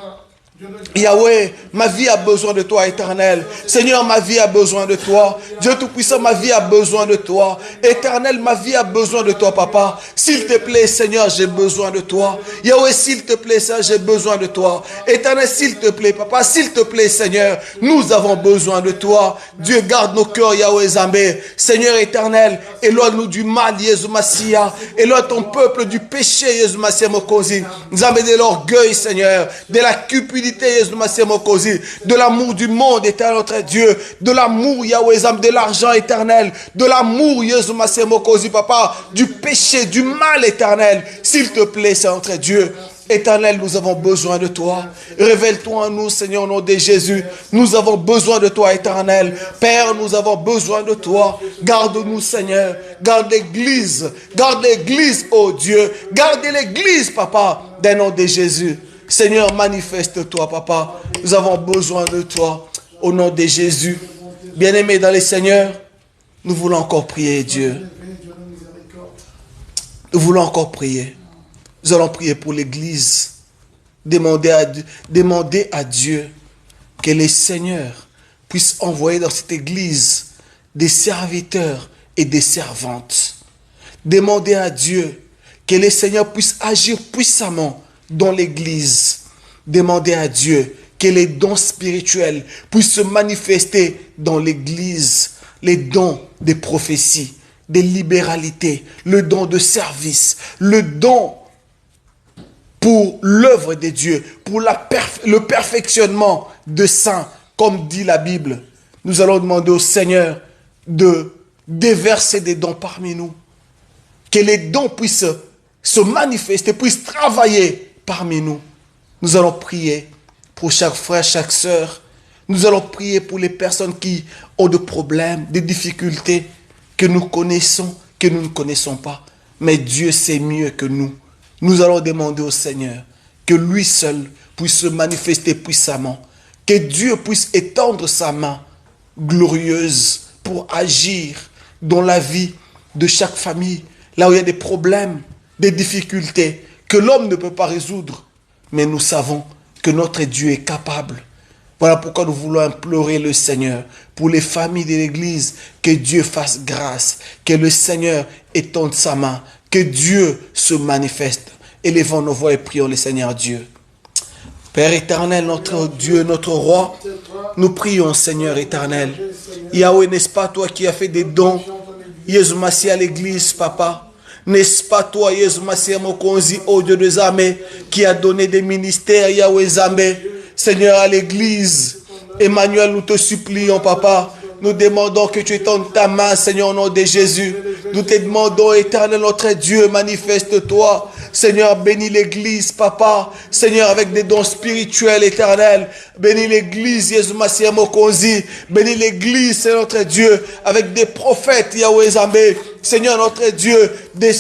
Yahweh, ma vie a besoin de toi, éternel. Seigneur, ma vie a besoin de toi. Dieu Tout-Puissant, ma vie a besoin de toi. Éternel, ma vie a besoin de toi, papa. S'il te plaît, Seigneur, j'ai besoin de toi. Yahweh, s'il te plaît, Seigneur, j'ai besoin de toi. Éternel, s'il te plaît, papa, s'il te plaît, Seigneur, nous avons besoin de toi. Dieu, garde nos cœurs, Yahweh Zambé. Seigneur éternel, éloigne-nous du mal, Jésus Massia. Éloigne ton peuple du péché, Jésus Massia Mokosi. Zambé, de l'orgueil, Seigneur, de la cupidité, Jésus Massia Mokosi, de l'amour du monde, éternel notre Dieu, de l'amour, Yahweh Zambé, de l'argent éternel, de l'amour, Jésus Massia Mokosi, papa, du péché, du mal éternel. S'il te plaît, c'est notre Dieu. Éternel, nous avons besoin de toi. Révèle-toi en nous, Seigneur, au nom de Jésus. Nous avons besoin de toi, éternel. Père, nous avons besoin de toi. Garde-nous, Seigneur. Garde l'église. Garde l'église, oh Dieu. Garde l'église, papa, dans le nom de Jésus. Seigneur, manifeste-toi, papa. Nous avons besoin de toi. Au nom de Jésus. Bien-aimés dans les Seigneurs, nous voulons encore prier, Dieu. Nous voulons encore prier. Nous allons prier pour l'église. Demander à Dieu que les seigneurs puissent envoyer dans cette église des serviteurs et des servantes. Demander à Dieu que les seigneurs puissent agir puissamment dans l'église. Demander à Dieu que les dons spirituels puissent se manifester dans l'église. Les dons des prophéties, des libéralités, le don de service, le don pour l'œuvre de Dieu, pour le perfectionnement de saints, comme dit la Bible. Nous allons demander au Seigneur de déverser des dons parmi nous. Que les dons puissent se manifester, puissent travailler parmi nous. Nous allons prier pour chaque frère, chaque sœur. Nous allons prier pour les personnes qui ont des problèmes, des difficultés que nous connaissons, que nous ne connaissons pas. Mais Dieu sait mieux que nous. Nous allons demander au Seigneur que lui seul puisse se manifester puissamment. Que Dieu puisse étendre sa main glorieuse pour agir dans la vie de chaque famille. Là où il y a des problèmes, des difficultés que l'homme ne peut pas résoudre. Mais nous savons que notre Dieu est capable. Voilà pourquoi nous voulons implorer le Seigneur pour les familles de l'Église, que Dieu fasse grâce, que le Seigneur étende sa main, que Dieu se manifeste. Élevons nos voix et prions le Seigneur Dieu. Père éternel, notre Dieu, notre roi, nous prions Seigneur éternel. Yahweh, n'est-ce pas toi qui as fait des dons, Jésus Massia à l'Église, papa? N'est-ce pas toi, Jésus Massia Mokonzi, ô Dieu des armées, qui a donné des ministères, Yahweh Zambé, Seigneur, à l'Église? Emmanuel, nous te supplions, papa, Nous demandons que tu étendes ta main, Seigneur, au nom de Jésus. Nous te demandons, éternel notre Dieu, manifeste-toi. Seigneur, bénis l'église, Papa. Seigneur, avec des dons spirituels, éternels. Bénis l'église, Jésus Massia Mokonzi. Bénis l'église, Seigneur notre Dieu, avec des prophètes, Yahweh Zambé. Seigneur notre Dieu, des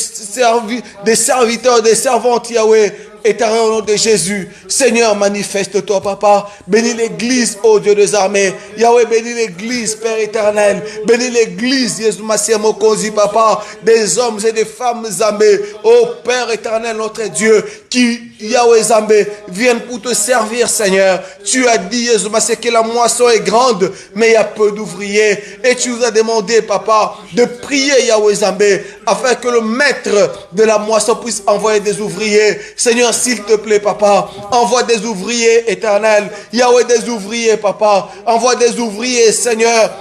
serviteurs, des servantes, Yahweh. Éternel, au nom de Jésus, Seigneur, manifeste-toi, Papa. Bénis l'église, ô Dieu des armées. Yahweh, bénis l'église, Père éternel. Bénis l'église, Jésus Massia Mokonzi, Papa. Des hommes et des femmes, Zambé. Ô Père éternel, notre Dieu, qui, Yahweh Zambé, viennent pour te servir, Seigneur. Tu as dit, Jésus Massia, que la moisson est grande, mais il y a peu d'ouvriers. Et tu nous as demandé, Papa, de prier, Yahweh Zambé, afin que le maître de la moisson puisse envoyer des ouvriers. Seigneur, s'il te plaît, Papa, envoie des ouvriers éternels. Yahweh, des ouvriers, Papa. Envoie des ouvriers, Seigneur.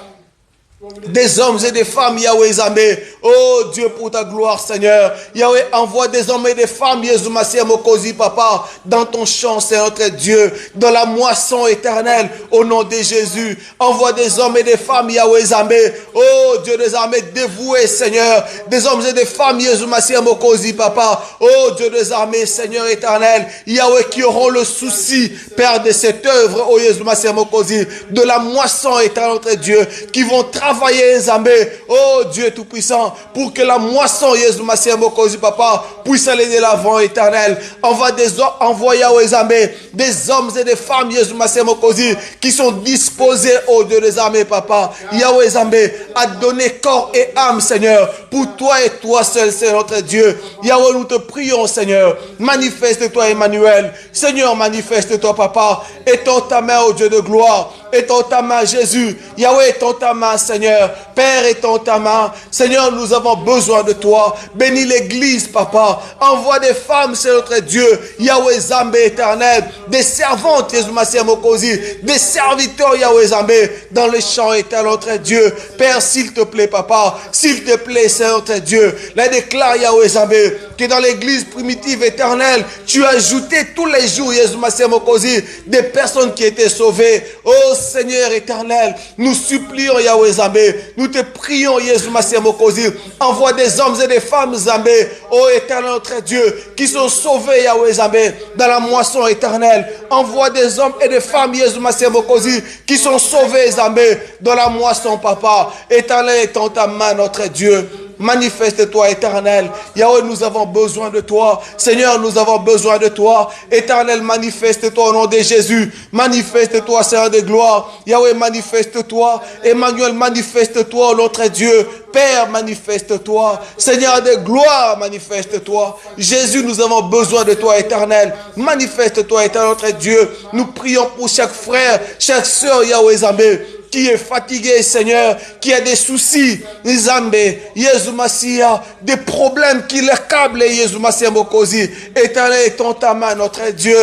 Des hommes et des femmes, Yahweh Zambé. Oh Dieu, pour ta gloire, Seigneur. Yahweh, envoie des hommes et des femmes, Jésus Massia Mokosi, Papa, dans ton champ, Seigneur notre Dieu, dans la moisson éternelle, au nom de Jésus. Envoie des hommes et des femmes, Yahweh Zambé. Oh Dieu des armées, dévoués, Seigneur. Des hommes et des femmes, Jésus Massia Mokosi, Papa. Oh Dieu des armées, Seigneur éternel. Yahweh, qui auront le souci, Père, de cette œuvre, oh Jésus Massia Mokosi, de la moisson éternelle, notre Dieu, qui vont travailler, Zambé, oh Dieu tout-puissant, pour que la moisson, Jésus Massia Mokosi, Papa, puisse aller de l'avant, éternel. Envoie Yahweh Zambé, des hommes et des femmes, Jésus Massia Mokosi, qui sont disposés, oh Dieu des armées, Papa, Yahweh Zambé, à donner corps et âme, Seigneur, pour toi et toi seul, c'est notre Dieu. Yahweh, nous te prions, Seigneur, manifeste-toi, Emmanuel. Seigneur, manifeste-toi, Papa, étends ta main, oh Dieu de gloire. Étends ta main, Jésus. Yahweh, étends ta main, Seigneur. Père, étends ta main. Seigneur, nous avons besoin de toi. Bénis l'église, Papa. Envoie des femmes, c'est notre Dieu. Yahweh Zambé éternel. Des servantes, Jésus Massia Mokosi. Des serviteurs, Yahweh Zambé. Dans les champs éternels, notre Dieu. Père, s'il te plaît, Papa. S'il te plaît, c'est notre Dieu. Là, déclare, Yahweh Zambé, que dans l'église primitive éternelle, tu as ajouté tous les jours, Jésus Massia Mokosi, des personnes qui étaient sauvées. Oh, Seigneur éternel, nous supplions Yahweh Zambé, nous te prions Jésus Massia Mokosi, envoie des hommes et des femmes Zambé, oh éternel notre Dieu, qui sont sauvés Yahweh Zambé, dans la moisson éternelle, envoie des hommes et des femmes Jésus Massia Mokosi, qui sont sauvés Zambé, dans la moisson Papa, éternel étends ta main notre Dieu. Manifeste-toi, éternel. Yahweh, nous avons besoin de toi. Seigneur, nous avons besoin de toi. Éternel, manifeste-toi au nom de Jésus. Manifeste-toi, Seigneur de gloire. Yahweh, manifeste-toi. Emmanuel, manifeste-toi, notre Dieu. Père, manifeste-toi. Seigneur de gloire, manifeste-toi. Jésus, nous avons besoin de toi, éternel. Manifeste-toi, éternel, notre Dieu. Nous prions pour chaque frère, chaque sœur, Yahweh Zambé, qui est fatigué, Seigneur, qui a des soucis, Zambé, Jésus Massia, des problèmes qui l'accablent, Jésus Massia Mokosi. Éternel, étends ta main, notre Dieu.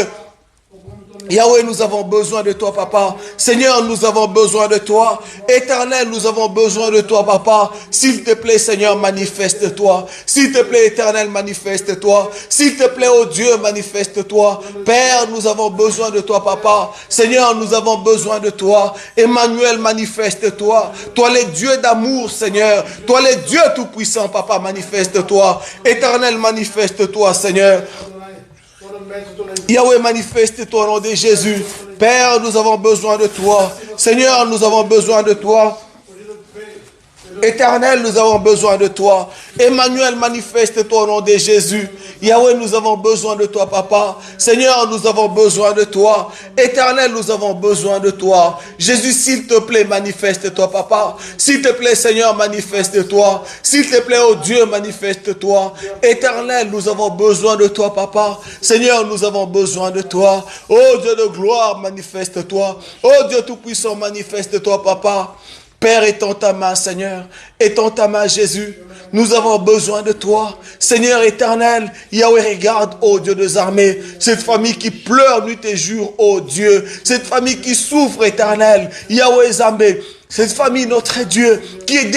Yahweh, nous avons besoin de toi, Papa. Seigneur, nous avons besoin de toi. Éternel, nous avons besoin de toi, Papa. S'il te plaît, Seigneur, manifeste-toi. S'il te plaît, Éternel, manifeste-toi. S'il te plaît, oh Dieu, manifeste-toi. Père, nous avons besoin de toi, Papa. Seigneur, nous avons besoin de toi. Emmanuel, manifeste-toi. Toi, le Dieu d'amour, Seigneur. Toi, le Dieu tout-puissant, Papa, manifeste-toi. Éternel, manifeste-toi, Seigneur. Yahweh, manifeste-toi au nom de Jésus. Père, nous avons besoin de toi. Seigneur, nous avons besoin de toi. Éternel, nous avons besoin de toi. Emmanuel, manifeste-toi au nom de Jésus. Yahweh, nous avons besoin de toi, Papa. Seigneur, nous avons besoin de toi. Éternel, nous avons besoin de toi. Jésus, s'il te plaît, manifeste-toi, Papa. S'il te plaît, Seigneur, manifeste-toi. S'il te plaît, oh Dieu, manifeste-toi. Éternel, nous avons besoin de toi, Papa. Seigneur, nous avons besoin de toi. Oh Dieu de gloire, manifeste-toi. Oh Dieu tout-puissant, manifeste-toi, Papa. Père, étends ta main, Seigneur. Étends ta main, Jésus. Nous avons besoin de toi. Seigneur éternel, Yahweh, regarde, oh Dieu des armées, cette famille qui pleure nuit et jour, oh Dieu. Cette famille qui souffre, éternel. Yahweh Zambé, Cette famille, notre Dieu, qui est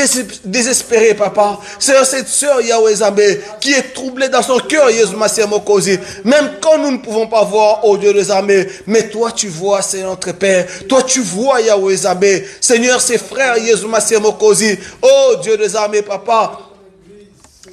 désespérée, papa. Seigneur, cette sœur, Yahweh Zambé, qui est troublée dans son cœur, Jésus Massia Mokosi. Même quand nous ne pouvons pas voir, oh Dieu des armées, mais toi tu vois, Seigneur notre Père. Toi tu vois, Yahweh Zambé. Seigneur, ses frères, Jésus Massia Mokosi. Oh Dieu des armées, papa,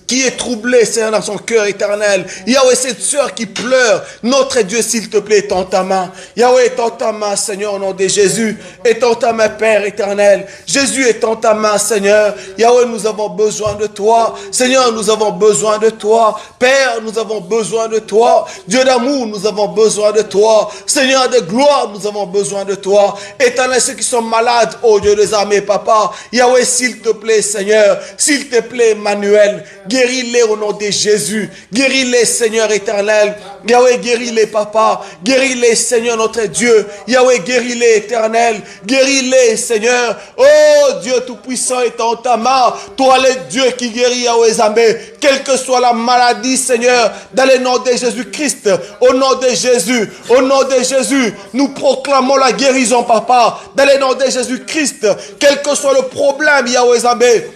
qui est troublé, Seigneur, dans son cœur éternel. Yahweh, cette sœur qui pleure, notre Dieu, s'il te plaît, étends ta main. Yahweh, étends ta main, Seigneur, au nom de Jésus. Étends ta main, Père éternel. Jésus, étends ta main, Seigneur. Yahweh, nous avons besoin de toi. Seigneur, nous avons besoin de toi. Père, nous avons besoin de toi. Dieu d'amour, nous avons besoin de toi. Seigneur de gloire, nous avons besoin de toi. Éternel, ceux qui sont malades, oh Dieu des armées, papa. Yahweh, s'il te plaît, Seigneur. S'il te plaît, Emmanuel. Guéris-les au nom de Jésus. Guéris-les, Seigneur éternel. Yahweh, guéris-les, papa. Guéris-les, Seigneur notre Dieu. Yahweh, guéris-les, éternel. Guéris-les, Seigneur. Oh Dieu tout-puissant est en ta main. Toi, le Dieu qui guérit, Yahweh Zambé. Quelle que soit la maladie, Seigneur, dans le nom de Jésus-Christ. Au nom de Jésus. Au nom de Jésus. Nous proclamons la guérison, papa. Dans le nom de Jésus-Christ. Quel que soit le problème, Yahweh Zambé.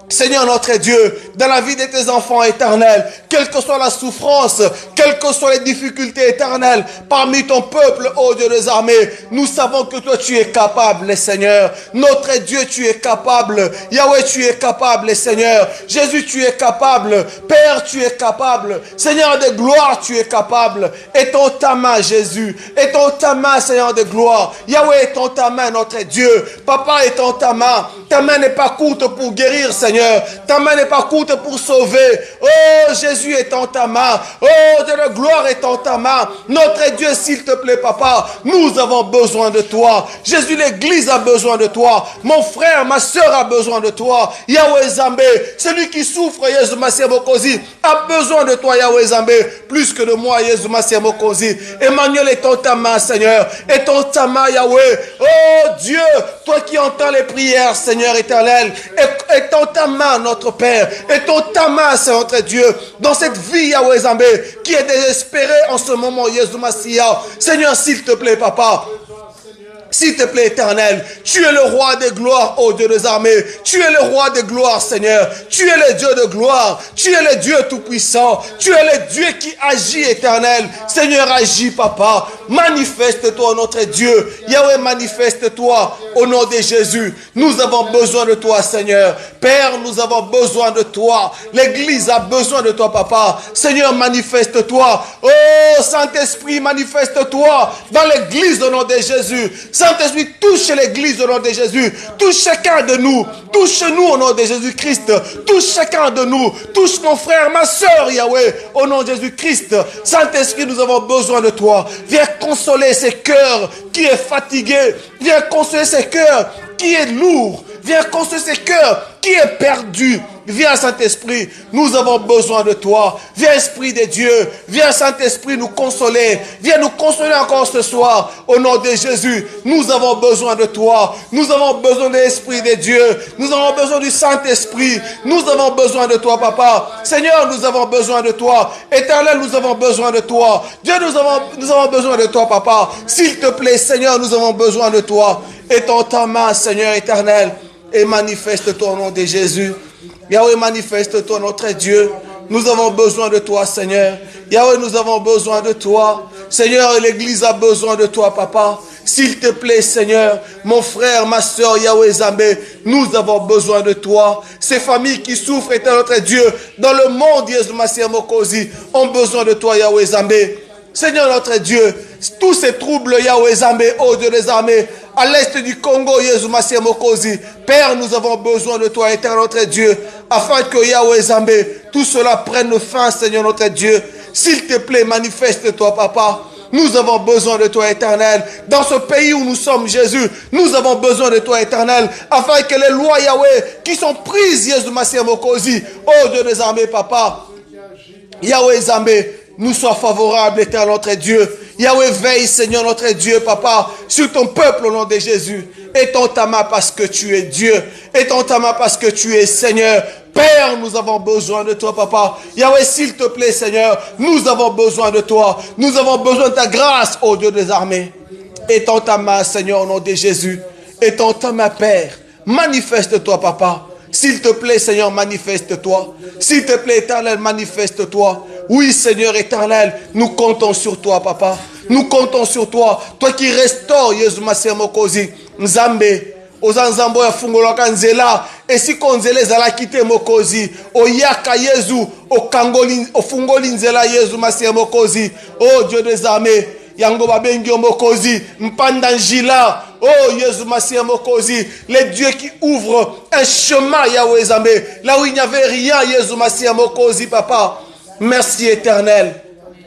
Seigneur notre Dieu, dans la vie de tes enfants éternels, quelle que soit la souffrance, quelles que soient les difficultés éternelles, parmi ton peuple, ô Dieu des armées, nous savons que toi tu es capable, Seigneur. Notre Dieu, tu es capable. Yahweh, tu es capable, Seigneur. Jésus, tu es capable. Père, tu es capable. Seigneur de gloire, tu es capable. Étends ta main, Jésus. Étends ta main, Seigneur de gloire. Yahweh, étends ta main, notre Dieu. Papa, étends ta main. Ta main n'est pas courte pour guérir, Seigneur. Ta main n'est pas courte pour sauver. Oh, Jésus est en ta main. Oh, de la gloire est en ta main. Notre Dieu, s'il te plaît, papa, nous avons besoin de toi. Jésus, l'église a besoin de toi. Mon frère, ma soeur a besoin de toi. Yahweh Zambé, celui qui souffre, Jésus Massia Mokosi, a besoin de toi, Yahweh Zambé, plus que de moi, Jésus Massia Mokosi. Emmanuel est en ta main, Seigneur. Est en ta main, Yahweh. Oh, Dieu, toi qui entends les prières, Seigneur éternel, est en ta main, notre Père, étends ta main, Seigneur notre Dieu, dans cette vie, Yahweh Zambé, qui est désespérée en ce moment, Jésus Massia. Seigneur, s'il te plaît, papa. S'il te plaît, éternel, tu es le roi de gloire, ô Dieu des armées. Tu es le roi de gloire, Seigneur. Tu es le Dieu de gloire. Tu es le Dieu tout-puissant. Tu es le Dieu qui agit, éternel. Seigneur, agis, papa. Manifeste-toi, notre Dieu. Yahweh, manifeste-toi au nom de Jésus. Nous avons besoin de toi, Seigneur. Père, nous avons besoin de toi. L'église a besoin de toi, papa. Seigneur, manifeste-toi. Oh, Saint-Esprit, manifeste-toi dans l'église au nom de Jésus. Saint-Esprit, touche l'église au nom de Jésus. Touche chacun de nous. Touche-nous au nom de Jésus-Christ. Touche chacun de nous. Touche mon frère, ma soeur, Yahweh, au nom de Jésus-Christ. Saint-Esprit, nous avons besoin de toi. Viens consoler ces cœurs qui est fatigué. Viens consoler ces cœurs qui est lourd. Viens consoler ces cœurs qui est perdu. Viens, Saint-Esprit, nous avons besoin de toi. Viens, Esprit de Dieu. Viens, Saint-Esprit, nous consoler. Viens nous consoler encore ce soir. Au nom de Jésus, nous avons besoin de toi. Nous avons besoin de l'Esprit de Dieu. Nous avons besoin du Saint-Esprit. Nous avons besoin de toi, papa. Seigneur, nous avons besoin de toi. Éternel, nous avons besoin de toi. Dieu, nous avons besoin de toi, papa. S'il te plaît, Seigneur, nous avons besoin de toi. Étends ta main, Seigneur éternel, et manifeste-toi au nom de Jésus. Yahweh, manifeste-toi, notre Dieu. Nous avons besoin de toi, Seigneur. Yahweh, nous avons besoin de toi. Seigneur, l'église a besoin de toi, papa. S'il te plaît, Seigneur, mon frère, ma soeur, Yahweh Zambé, nous avons besoin de toi. Ces familles qui souffrent, étant notre Dieu, dans le monde, Jésus Massia Mokosi, ont besoin de toi, Yahweh Zambé. Seigneur, notre Dieu, tous ces troubles, Yahweh Zambé, ô Dieu des armées, à l'est du Congo, Jésus Massia Mokosi. Père, nous avons besoin de toi, éternel notre Dieu, afin que Yahweh Zambé, tout cela prenne fin, Seigneur notre Dieu. S'il te plaît, manifeste-toi, papa. Nous avons besoin de toi, éternel. Dans ce pays où nous sommes, Jésus, nous avons besoin de toi, éternel, afin que les lois, Yahweh, qui sont prises, Jésus Massia Mokosi, ô Dieu des armées, papa, Yahweh Zambé, nous soient favorables, éternel notre Dieu. Yahweh, veille, Seigneur notre Dieu, papa, sur ton peuple au nom de Jésus. Étends ta main parce que tu es Dieu. Étends ta main parce que tu es Seigneur. Père, nous avons besoin de toi, papa. Yahweh, s'il te plaît, Seigneur, nous avons besoin de toi. Nous avons besoin de ta grâce, ô Dieu des armées. Étends ta main, Seigneur, au nom de Jésus. est en ta main, Père. Manifeste-toi, Papa. S'il te plaît, Seigneur, manifeste-toi. S'il te plaît, Éternel, manifeste-toi. Oui, Seigneur éternel, nous comptons sur toi, Papa. Nous comptons sur toi. Toi qui restaures, Yesu Masia Mokozi. Nzambe. Ozanzambo ya fungolaka nzela. Esi konzele zala kite Mokozi. Oyaka Yesu. Ofungoli nzela Yesu Masia Mokozi. Oh Dieu des armées. Yango babengio Mokozi. Mpanda njila. Oh Yesu Masia Mokozi, les dieux qui ouvrent un chemin, Yahweh Zambé, là où il n'y avait rien, Yesu Masia Mokozi, Papa. Merci éternel.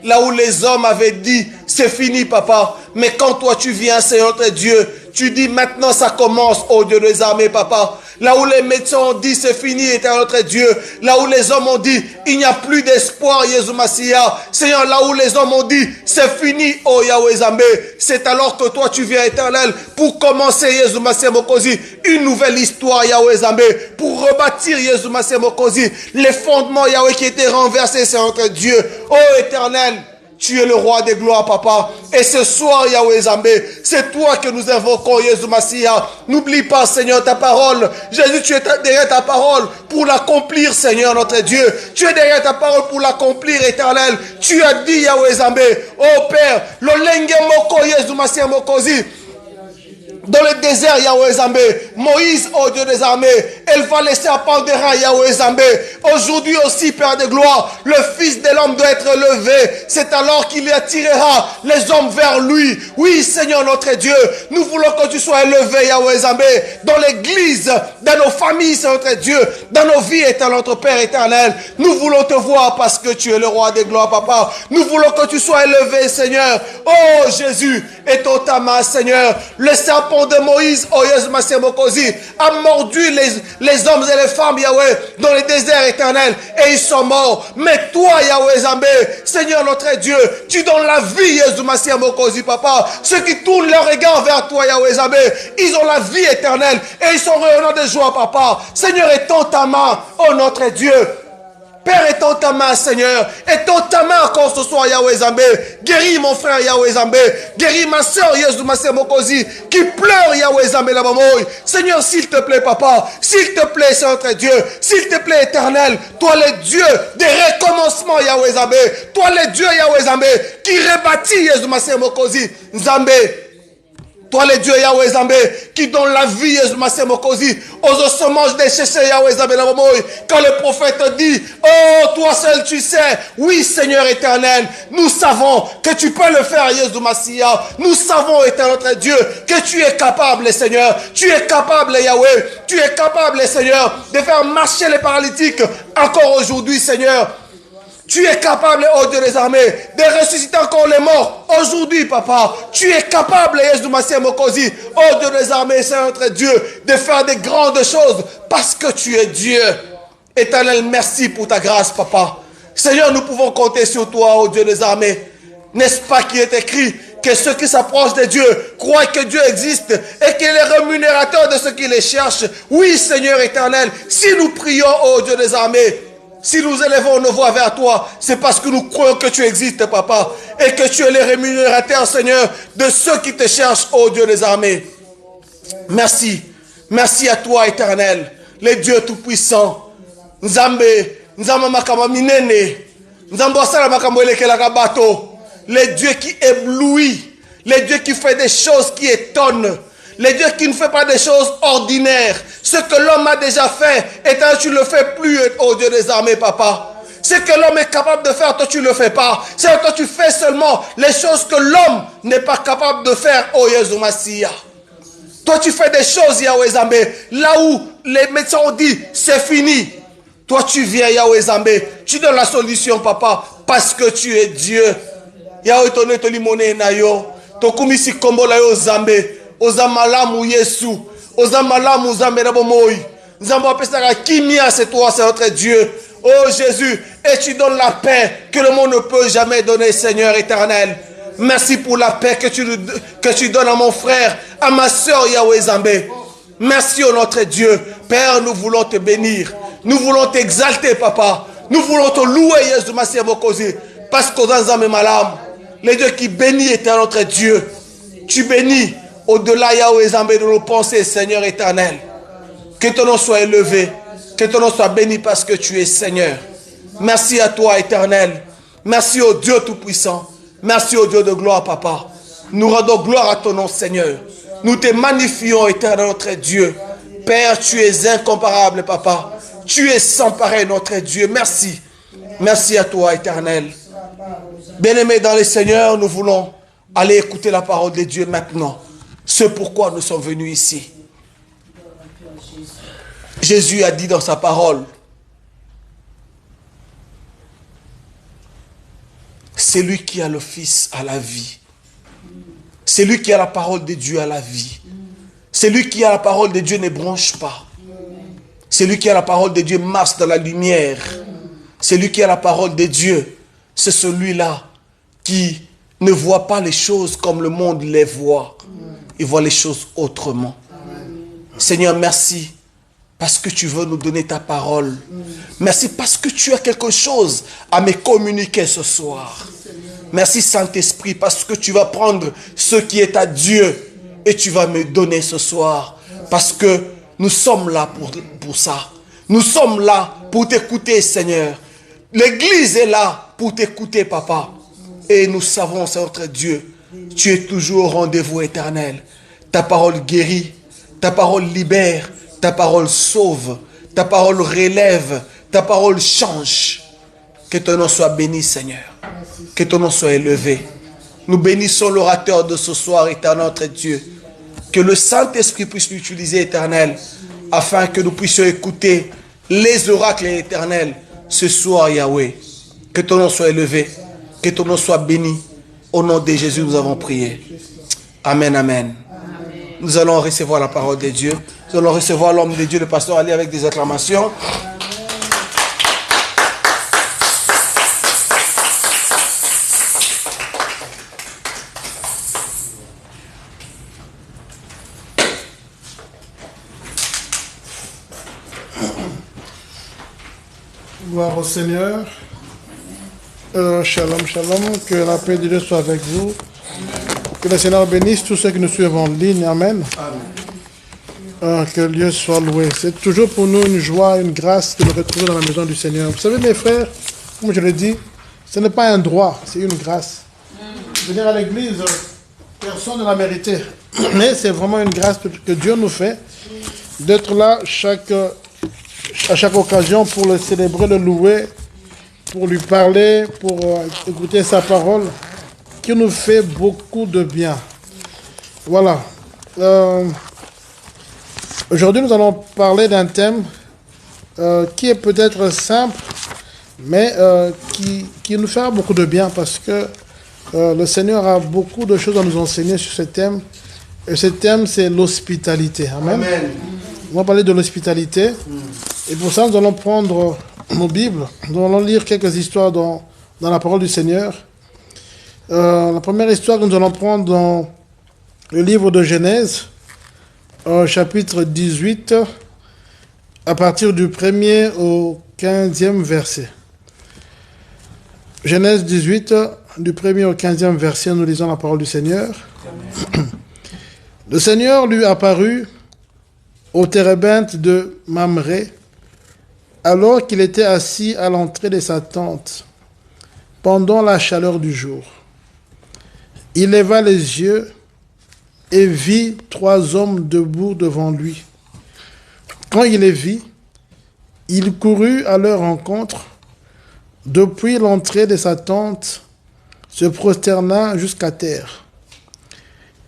Là où les hommes avaient dit, c'est fini, Papa. Mais quand toi tu viens, Seigneur notre Dieu, tu dis maintenant ça commence, oh Dieu des armées, Papa. Là où les médecins ont dit c'est fini, éternel notre Dieu. Là où les hommes ont dit il n'y a plus d'espoir, Yesu Masia. Seigneur, là où les hommes ont dit c'est fini, oh Yahweh Zambé. C'est alors que toi tu viens, éternel, pour commencer, Yesu Masia Mokozi, une nouvelle histoire, Yahweh Zambé. Pour rebâtir, Yesu Masia Mokozi, les fondements, Yahweh, qui étaient renversés, c'est notre Dieu. Oh éternel. Tu es le roi des gloires, Papa. Et ce soir, Yahweh Zambé, c'est toi que nous invoquons, Yesu Masia. N'oublie pas, Seigneur, ta parole. Jésus, tu es derrière ta parole pour l'accomplir, Seigneur, notre Dieu. Tu es derrière ta parole pour l'accomplir, éternel. Tu as dit, Yahweh Zambé, oh Père, le lenge moko, Yesu Masia Mokozi. Dans le désert, Yahweh Zambé, Moïse, oh Dieu des armées, elle va laisser apparaître Yahweh Zambé. Aujourd'hui aussi, Père de gloire, le Fils de l'homme doit être levé. C'est alors qu'il attirera les hommes vers lui. Oui, Seigneur notre Dieu, nous voulons que tu sois élevé, Yahweh Zambé, dans l'église, dans nos familles, Seigneur notre Dieu, dans nos vies, éternel notre Père éternel. Nous voulons te voir parce que tu es le roi des gloires, Papa. Nous voulons que tu sois élevé, Seigneur. Oh Jésus, étends ta main, Seigneur. Le serpent de Moïse, oh Yesu Masia Mokozi, a mordu les hommes et les femmes, Yahweh, dans le désert éternel, et ils sont morts. Mais toi, Yahweh Zambé, Seigneur notre Dieu, tu donnes la vie, Yesu Masia Mokozi, Papa. Ceux qui tournent leur regard vers toi, Yahweh Zambé, ils ont la vie éternelle, et ils sont rayonnants de joie, Papa. Seigneur, étends ta main, oh notre Dieu. Père, étends ta main, Seigneur. Étends ta main encore ce soir, Yahweh Zambé. Guéris mon frère, Yahweh Zambé. Guéris ma soeur, Yesu Masia Mokozi, qui pleure, Yahweh Zambé, la maman. Seigneur, s'il te plaît, Papa. S'il te plaît, Seigneur notre Dieu. S'il te plaît, éternel. Toi, le Dieu des recommencements, Yahweh Zambé. Toi, le Dieu, Yahweh Zambé, qui rebâtit, Yesu Masia Mokozi. Zambé. Toi, le Dieu Yahweh Zambé, qui donne la vie, Yesu Masia Mokozi, aux ossements des chercheurs, Yahweh Zambé, quand le prophète dit, oh, toi seul tu sais, oui, Seigneur éternel, nous savons que tu peux le faire, Yesu Masia. Nous savons, éternel notre Dieu, que tu es capable, Seigneur. Tu es capable, Yahweh. Tu es capable, Seigneur, de faire marcher les paralytiques encore aujourd'hui, Seigneur. Tu es capable, oh Dieu des armées, de ressusciter encore les morts. Aujourd'hui, Papa, tu es capable, Yesu Masia Mokozi, oh Dieu des armées, Seigneur notre Dieu, de faire des grandes choses parce que tu es Dieu. Éternel, merci pour ta grâce, Papa. Seigneur, nous pouvons compter sur toi, oh Dieu des armées. N'est-ce pas qu'il est écrit que ceux qui s'approchent de Dieu croient que Dieu existe et qu'il est rémunérateur de ceux qui les cherchent. Oui, Seigneur éternel, si nous prions, oh Dieu des armées, si nous élevons nos voix vers toi, c'est parce que nous croyons que tu existes, Papa, et que tu es le rémunérateur, Seigneur, de ceux qui te cherchent, ô Dieu des armées. Merci. Merci à toi, éternel, le Dieu tout-puissant. Nzambe, Nzamba makamba minene, Nzamba sala makambo elekelaka bato, le Dieu qui éblouit, le Dieu qui fait des choses qui étonnent. Le Dieu qui ne fait pas des choses ordinaires. Ce que l'homme a déjà fait, et toi tu ne le fais plus, oh Dieu des armées, Papa. Ce que l'homme est capable de faire, toi tu ne le fais pas. C'est toi tu fais seulement les choses que l'homme n'est pas capable de faire, oh Yesu Masia. Toi tu fais des choses, Yahweh Zambé, là où les médecins ont dit, c'est fini. Toi tu viens, Yahweh Zambé, tu donnes la solution, Papa, parce que tu es Dieu. Yahweh tonne tolimone na yo, tokumisi kombo la yo Zambé. Ozamalamu Yesu, Ozamalamu Zambé Nabomoy, Zamba Pesara Kimia, c'est toi, c'est notre Dieu. Oh Jésus, et tu donnes la paix que le monde ne peut jamais donner, Seigneur éternel. Merci pour la paix que tu donnes à mon frère, à ma soeur Yahweh Zambé. Merci, oh notre Dieu. Père, nous voulons te bénir. Nous voulons t'exalter, Papa. Nous voulons te louer, Yesu Masia Mokozi, parce qu'Ozanzame Malam, le Dieu qui bénit est notre Dieu. Tu bénis Au-delà, Yahweh Zambé, de nos pensées, Seigneur éternel. Que ton nom soit élevé. Que ton nom soit béni parce que tu es Seigneur. Merci à toi, éternel. Merci au Dieu Tout-Puissant. Merci au Dieu de gloire, Papa. Nous rendons gloire à ton nom, Seigneur. Nous te magnifions, éternel, notre Dieu. Père, tu es incomparable, Papa. Tu es sans pareil, notre Dieu. Merci. Merci à toi, éternel. Bien-aimés dans le Seigneur, nous voulons aller écouter la parole de Dieu maintenant. C'est pourquoi nous sommes venus ici. Jésus a dit dans sa parole, c'est lui qui a le Fils à la vie. C'est lui qui a la parole de Dieu à la vie. C'est lui qui a la parole de Dieu ne bronche pas. C'est lui qui a la parole de Dieu marche dans la lumière. C'est lui qui a la parole de Dieu. C'est celui-là qui ne voit pas les choses comme le monde les voit. Il voit les choses autrement. Seigneur, merci parce que tu veux nous donner ta parole. Merci parce que tu as quelque chose à me communiquer ce soir. Merci Saint-Esprit parce que tu vas prendre ce qui est à Dieu et tu vas me donner ce soir. Parce que nous sommes là pour ça. Nous sommes là pour t'écouter, Seigneur. L'Église est là pour t'écouter, Papa. Et nous savons, c'est notre Dieu, tu es toujours au rendez-vous éternel. Ta parole guérit, ta parole libère, ta parole sauve, ta parole relève, ta parole change. Que ton nom soit béni, Seigneur. Que ton nom soit élevé. Nous bénissons l'orateur de ce soir, éternel notre Dieu. Que le Saint-Esprit puisse l'utiliser, éternel, afin que nous puissions écouter les oracles éternels ce soir, Yahweh. Que ton nom soit élevé. Que ton nom soit béni. Au nom de Jésus, nous avons prié. Amen, amen. Nous allons recevoir la parole de Dieu. Nous allons recevoir l'homme de Dieu, le pasteur Ali, avec des acclamations. Gloire au Seigneur. Shalom, shalom. Que la paix de Dieu soit avec vous. Que le Seigneur bénisse tous ceux qui nous suivent en ligne. Amen. Que Dieu soit loué. C'est toujours pour nous une joie, une grâce de nous retrouver dans la maison du Seigneur. Vous savez, mes frères, comme je l'ai dit, ce n'est pas un droit, c'est une grâce. Venir à l'église, personne ne l'a mérité. Mais c'est vraiment une grâce que Dieu nous fait d'être là à chaque occasion pour le célébrer, le louer, pour lui parler, pour écouter sa parole, qui nous fait beaucoup de bien. Voilà. Aujourd'hui, nous allons parler d'un thème qui est peut-être simple, mais qui nous fait beaucoup de bien parce que le Seigneur a beaucoup de choses à nous enseigner sur ce thème. Et ce thème, c'est l'hospitalité. Amen. Amen. On va parler de l'hospitalité. Et pour ça, nous allons prendre nos Bibles. Nous allons lire quelques histoires dans la parole du Seigneur. La première histoire que nous allons prendre dans le livre de Genèse, chapitre 18, à partir du 1er au 15e verset. Genèse 18, du 1er au 15e verset, nous lisons la parole du Seigneur. Le Seigneur lui apparut au térébinthe de Mamré, alors qu'il était assis à l'entrée de sa tente, pendant la chaleur du jour. Il leva les yeux et vit 3 hommes debout devant lui. Quand il les vit, il courut à leur rencontre, depuis l'entrée de sa tente, se prosterna jusqu'à terre,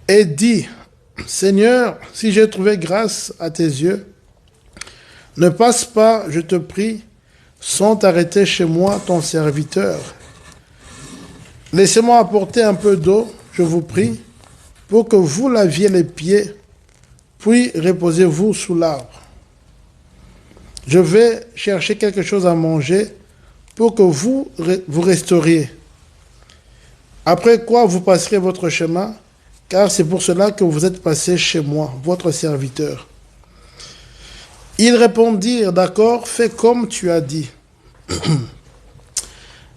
et dit, « Seigneur, si j'ai trouvé grâce à tes yeux, ne passe pas, je te prie, sans t'arrêter chez moi, ton serviteur. Laissez-moi apporter un peu d'eau, je vous prie, pour que vous laviez les pieds, puis reposez-vous sous l'arbre. Je vais chercher quelque chose à manger pour que vous restauriez. Après quoi, vous passerez votre chemin, car c'est pour cela que vous êtes passé chez moi, votre serviteur. » Ils répondirent, « D'accord, fais comme tu as dit. »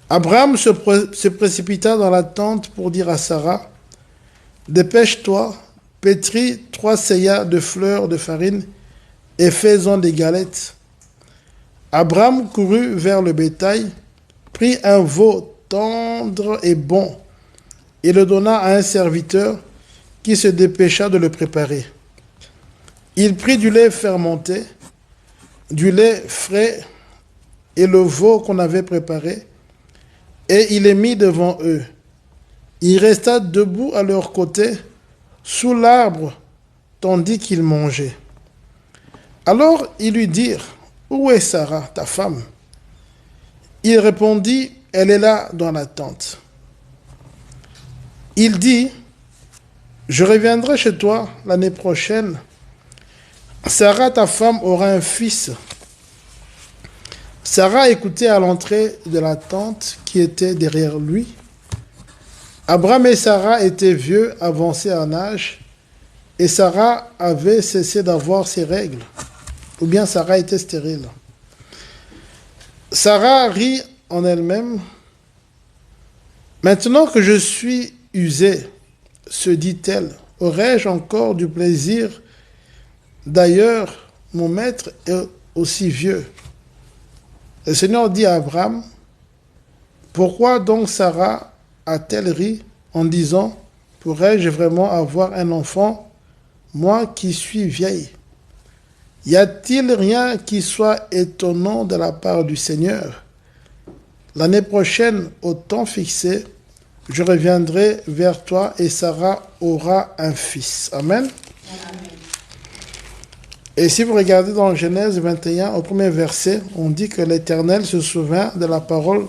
Abraham se précipita dans la tente pour dire à Sarah, « Dépêche-toi, pétrit 3 seillas de fleurs de farine et fais-en des galettes. Abraham courut vers le bétail, prit un veau tendre et bon, et le donna à un serviteur qui se dépêcha de le préparer. Il prit du lait fermenté, du lait frais et le veau qu'on avait préparé, et il les mit devant eux. Il resta debout à leur côté, sous l'arbre, tandis qu'ils mangeaient. Alors ils lui dirent, « Où est Sarah, ta femme ?» Il répondit, « Elle est là dans la tente. » Il dit, « Je reviendrai chez toi l'année prochaine. Sarah, ta femme, aura un fils. » Sarah écoutait à l'entrée de la tente qui était derrière lui. Abraham et Sarah étaient vieux, avancés en âge, et Sarah avait cessé d'avoir ses règles, ou bien Sarah était stérile. Sarah rit en elle-même. « Maintenant que je suis usée, se dit-elle, aurais-je encore du plaisir? D'ailleurs, mon maître est aussi vieux. » Le Seigneur dit à Abraham, « Pourquoi donc Sarah a-t-elle ri en disant, pourrais-je vraiment avoir un enfant, moi qui suis vieille? Y a-t-il rien qui soit étonnant de la part du Seigneur? L'année prochaine, au temps fixé, je reviendrai vers toi et Sarah aura un fils. » Amen. Amen. Et si vous regardez dans Genèse 21, au premier verset, on dit que l'Éternel se souvint de la parole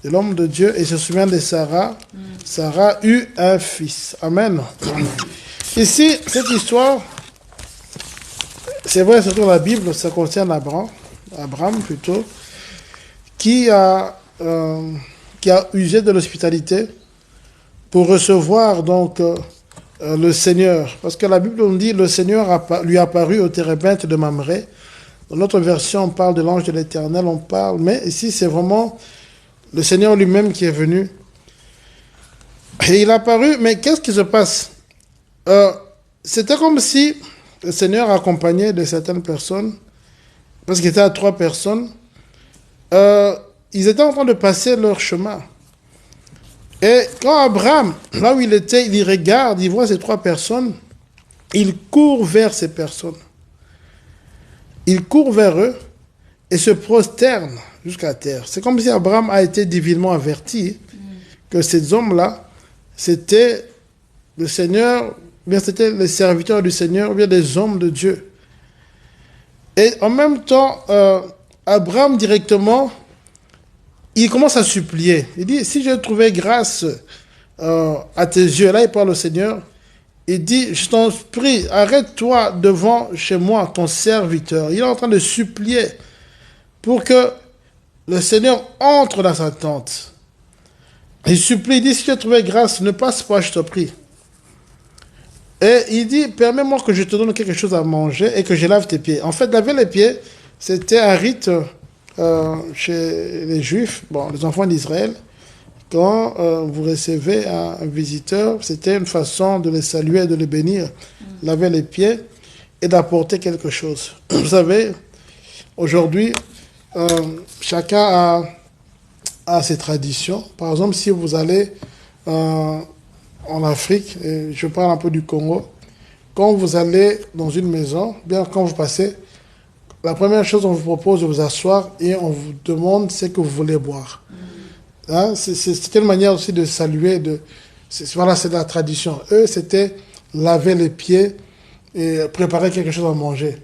de l'homme de Dieu et se souvient de Sarah. Sarah eut un fils. Amen. Ici, cette histoire, c'est vrai, surtout dans la Bible, ça concerne Abraham plutôt, qui a usé de l'hospitalité pour recevoir donc le Seigneur. Parce que la Bible nous dit le Seigneur lui apparut au térébinthe de Mamré. Dans notre version, on parle de l'ange de l'Éternel, mais ici c'est vraiment le Seigneur lui-même qui est venu. Et il a apparu, mais qu'est-ce qui se passe? C'était comme si le Seigneur accompagnait de certaines personnes, parce qu'il était à 3 personnes, ils étaient en train de passer leur chemin. Et quand Abraham, là où il était, il regarde, il voit ces 3 personnes, il court vers ces personnes. Il court vers eux et se prosterne jusqu'à terre. C'est comme si Abraham a été divinement averti que ces hommes-là, c'était le Seigneur, bien c'était les serviteurs du Seigneur, ou bien des hommes de Dieu. Et en même temps, Abraham directement, il commence à supplier. Il dit, si j'ai trouvé grâce à tes yeux, là il parle au Seigneur, il dit, je t'en prie, arrête-toi devant chez moi, ton serviteur. Il est en train de supplier pour que le Seigneur entre dans sa tente. Il supplie, il dit, si j'ai trouvé grâce, ne passe pas, je te prie. Et il dit, permets-moi que je te donne quelque chose à manger et que je lave tes pieds. En fait, laver les pieds, c'était un rite chez les Juifs, les enfants d'Israël. Quand vous recevez un visiteur, c'était une façon de les saluer et de les bénir. Laver les pieds et d'apporter quelque chose. Vous savez, aujourd'hui, chacun a ses traditions. Par exemple, si vous allez en Afrique, et je parle un peu du Congo, quand vous allez dans une maison, bien quand vous passez, la première chose, on vous propose de vous asseoir et on vous demande ce que vous voulez boire. Hein? C'est une manière aussi de saluer. Voilà, c'est la tradition. Eux, c'était laver les pieds et préparer quelque chose à manger.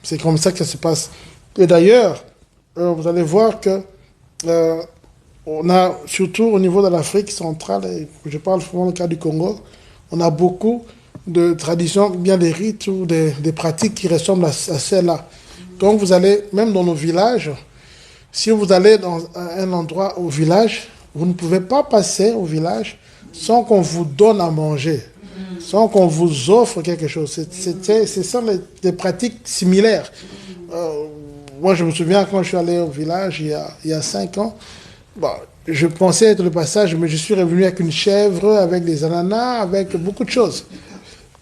C'est comme ça que ça se passe. Et d'ailleurs, vous allez voir que on a, surtout au niveau de l'Afrique centrale, et je parle souvent du cas du Congo, on a beaucoup de traditions, bien des rites ou des pratiques qui ressemblent à celles-là. Donc vous allez, même dans nos villages, si vous allez dans un endroit au village, vous ne pouvez pas passer au village sans qu'on vous donne à manger, sans qu'on vous offre quelque chose. Ce sont des pratiques similaires. Moi, je me souviens quand je suis allé au village il y a 5 ans, je pensais être le passage, mais je suis revenu avec une chèvre, avec des ananas, avec beaucoup de choses.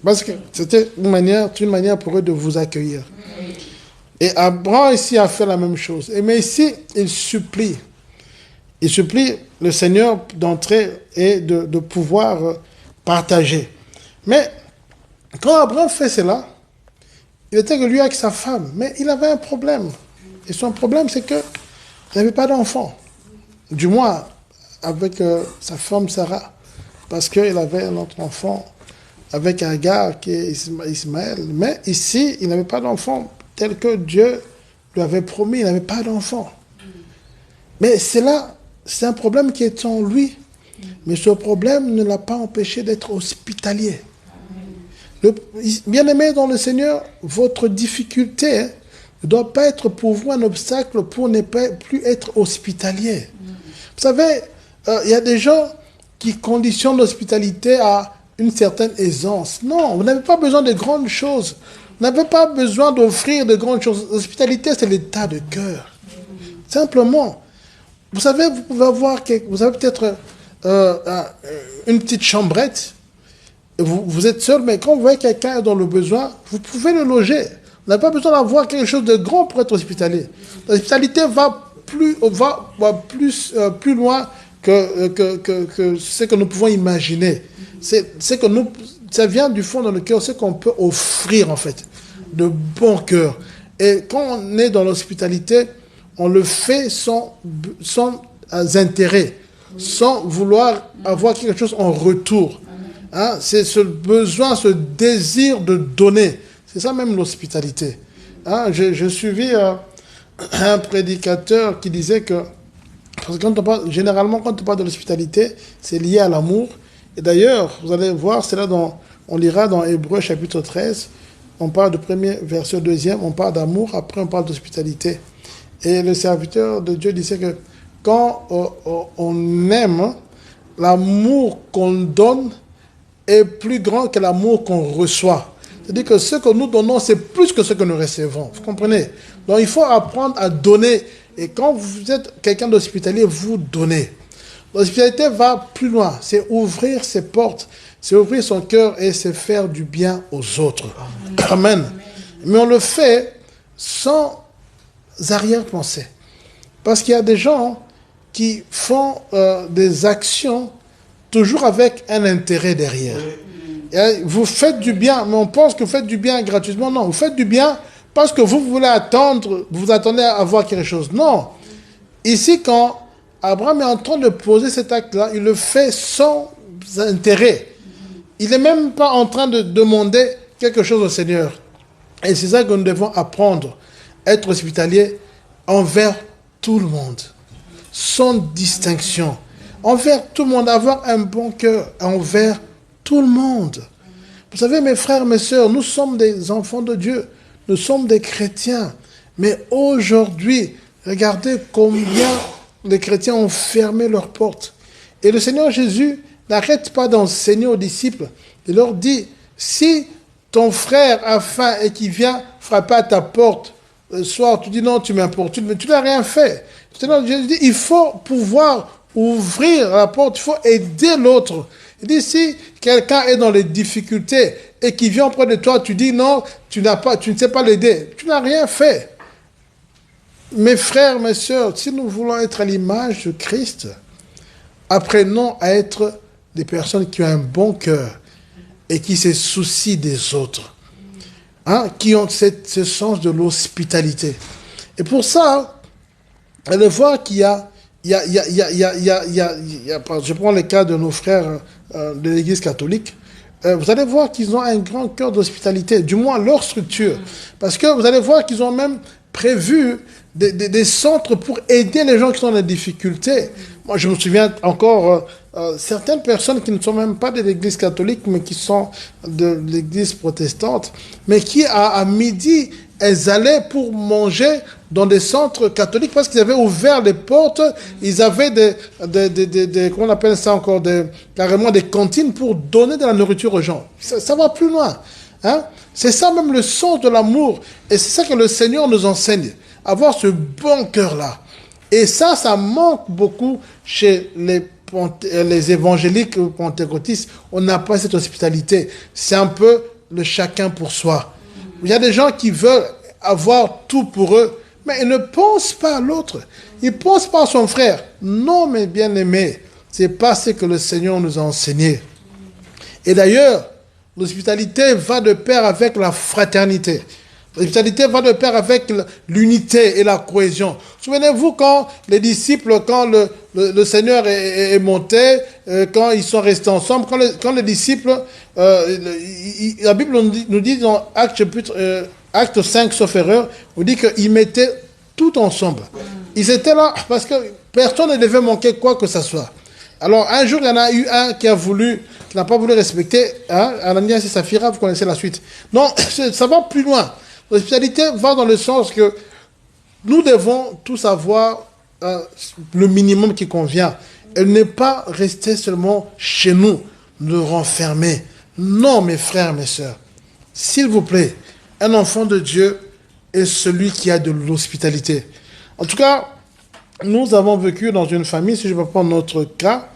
Parce que c'était une manière pour eux de vous accueillir. Et Abraham ici a fait la même chose. Mais ici, il supplie. Il supplie le Seigneur d'entrer et de pouvoir partager. Mais quand Abraham fait cela, il était que lui avec sa femme. Mais il avait un problème. Et son problème, c'est qu'il n'avait pas d'enfant. Du moins, avec sa femme Sarah. Parce qu'il avait un autre enfant avec Agar qui est Ismaël. Mais ici, il n'avait pas d'enfant tel que Dieu lui avait promis. Il n'avait pas d'enfant. Mais c'est un problème qui est en lui. Mais ce problème ne l'a pas empêché d'être hospitalier. Bien-aimé dans le Seigneur, votre difficulté ne doit pas être pour vous un obstacle pour ne pas plus être hospitalier. Vous savez, il y a des gens qui conditionnent l'hospitalité à une certaine aisance. Non, vous n'avez pas besoin de grandes choses. Vous n'avez pas besoin d'offrir de grandes choses. L'hospitalité, c'est l'état de cœur. Simplement. Vous savez, vous pouvez avoir, vous avez peut-être une petite chambrette. Vous êtes seul, mais quand vous voyez quelqu'un dans le besoin, vous pouvez le loger. Vous n'avez pas besoin d'avoir quelque chose de grand pour être hospitalier. L'hospitalité va plus loin que ce que nous pouvons imaginer. Ça vient du fond de notre cœur, ce qu'on peut offrir en fait, de bon cœur. Et quand on est dans l'hospitalité, on le fait sans intérêt, sans vouloir avoir quelque chose en retour. Hein? C'est ce besoin, ce désir de donner. C'est ça même l'hospitalité. Hein? Je suivis un prédicateur qui disait que, parce que généralement quand on parle de l'hospitalité, c'est lié à l'amour. Et d'ailleurs, vous allez voir, on lira dans Hébreux chapitre 13, on parle du premier verset, deuxième, on parle d'amour, après on parle d'hospitalité. Et le serviteur de Dieu disait que quand on aime, l'amour qu'on donne est plus grand que l'amour qu'on reçoit. C'est-à-dire que ce que nous donnons, c'est plus que ce que nous recevons. Vous comprenez? Donc il faut apprendre à donner. Et quand vous êtes quelqu'un d'hospitalier, vous donnez. L'hospitalité va plus loin. C'est ouvrir ses portes, c'est ouvrir son cœur et c'est faire du bien aux autres. Amen. Mais on le fait sans arrière-pensée. Parce qu'il y a des gens qui font des actions toujours avec un intérêt derrière. Et vous faites du bien, mais on pense que vous faites du bien gratuitement. Non, vous faites du bien parce que vous voulez vous attendez à avoir quelque chose. Non. Ici, quand Abraham est en train de poser cet acte-là, il le fait sans intérêt. Il n'est même pas en train de demander quelque chose au Seigneur. Et c'est ça que nous devons apprendre. Être hospitalier envers tout le monde, sans distinction. Envers tout le monde, avoir un bon cœur envers tout le monde. Vous savez, mes frères, mes sœurs, nous sommes des enfants de Dieu. Nous sommes des chrétiens. Mais aujourd'hui, regardez combien les chrétiens ont fermé leurs portes. Et le Seigneur Jésus n'arrête pas d'enseigner aux disciples. Il leur dit, si ton frère a faim et qu'il vient frapper à ta porte le soir, tu dis non, tu m'importunes, mais tu n'as rien fait. Le Seigneur Jésus dit, il faut pouvoir ouvrir la porte, il faut aider l'autre. Il dit, si quelqu'un est dans les difficultés et qu'il vient auprès de toi, tu dis non, tu ne sais pas l'aider, tu n'as rien fait. Mes frères, mes sœurs, si nous voulons être à l'image de Christ, apprenons à être des personnes qui ont un bon cœur et qui se soucient des autres, hein, qui ont ce sens de l'hospitalité. Et pour ça, allez voir qu'il y a, je prends le cas de nos frères de l'Église catholique, vous allez voir qu'ils ont un grand cœur d'hospitalité, du moins leur structure. Parce que vous allez voir qu'ils ont même prévu des centres pour aider les gens qui sont dans des difficultés. Moi, je me souviens encore certaines personnes qui ne sont même pas de l'Église catholique, mais qui sont de l'Église protestante, mais qui, à midi, elles allaient pour manger dans des centres catholiques parce qu'ils avaient ouvert les portes, ils avaient comment on appelle ça encore, carrément des cantines pour donner de la nourriture aux gens. Ça va plus loin. Hein? C'est ça même le sens de l'amour. Et c'est ça que le Seigneur nous enseigne. Avoir ce bon cœur-là. Et ça manque beaucoup chez les les évangéliques pentecôtistes, on n'a pas cette hospitalité. C'est un peu le chacun pour soi. Il y a des gens qui veulent avoir tout pour eux, mais ils ne pensent pas à l'autre. Ils ne pensent pas à son frère. Non, mes bien-aimés, c'est pas ce que le Seigneur nous a enseigné. Et d'ailleurs, l'hospitalité va de pair avec la fraternité. L'hospitalité va de pair avec l'unité et la cohésion. Souvenez-vous quand les disciples, quand le Seigneur est monté, quand ils sont restés ensemble, quand les disciples, la Bible nous dit dans Acte 5, sauf erreur, on dit qu'ils mettaient tout ensemble. Ils étaient là parce que personne ne devait manquer quoi que ce soit. Alors un jour, il y en a eu un qui n'a pas voulu respecter, Ananias et Saphira, vous connaissez la suite. Non, ça va plus loin. L'hospitalité va dans le sens que nous devons tous avoir le minimum qui convient. Et ne pas rester seulement chez nous, nous renfermer. Non, mes frères, mes sœurs. S'il vous plaît, un enfant de Dieu est celui qui a de l'hospitalité. En tout cas, nous avons vécu dans une famille, si je peux prendre notre cas,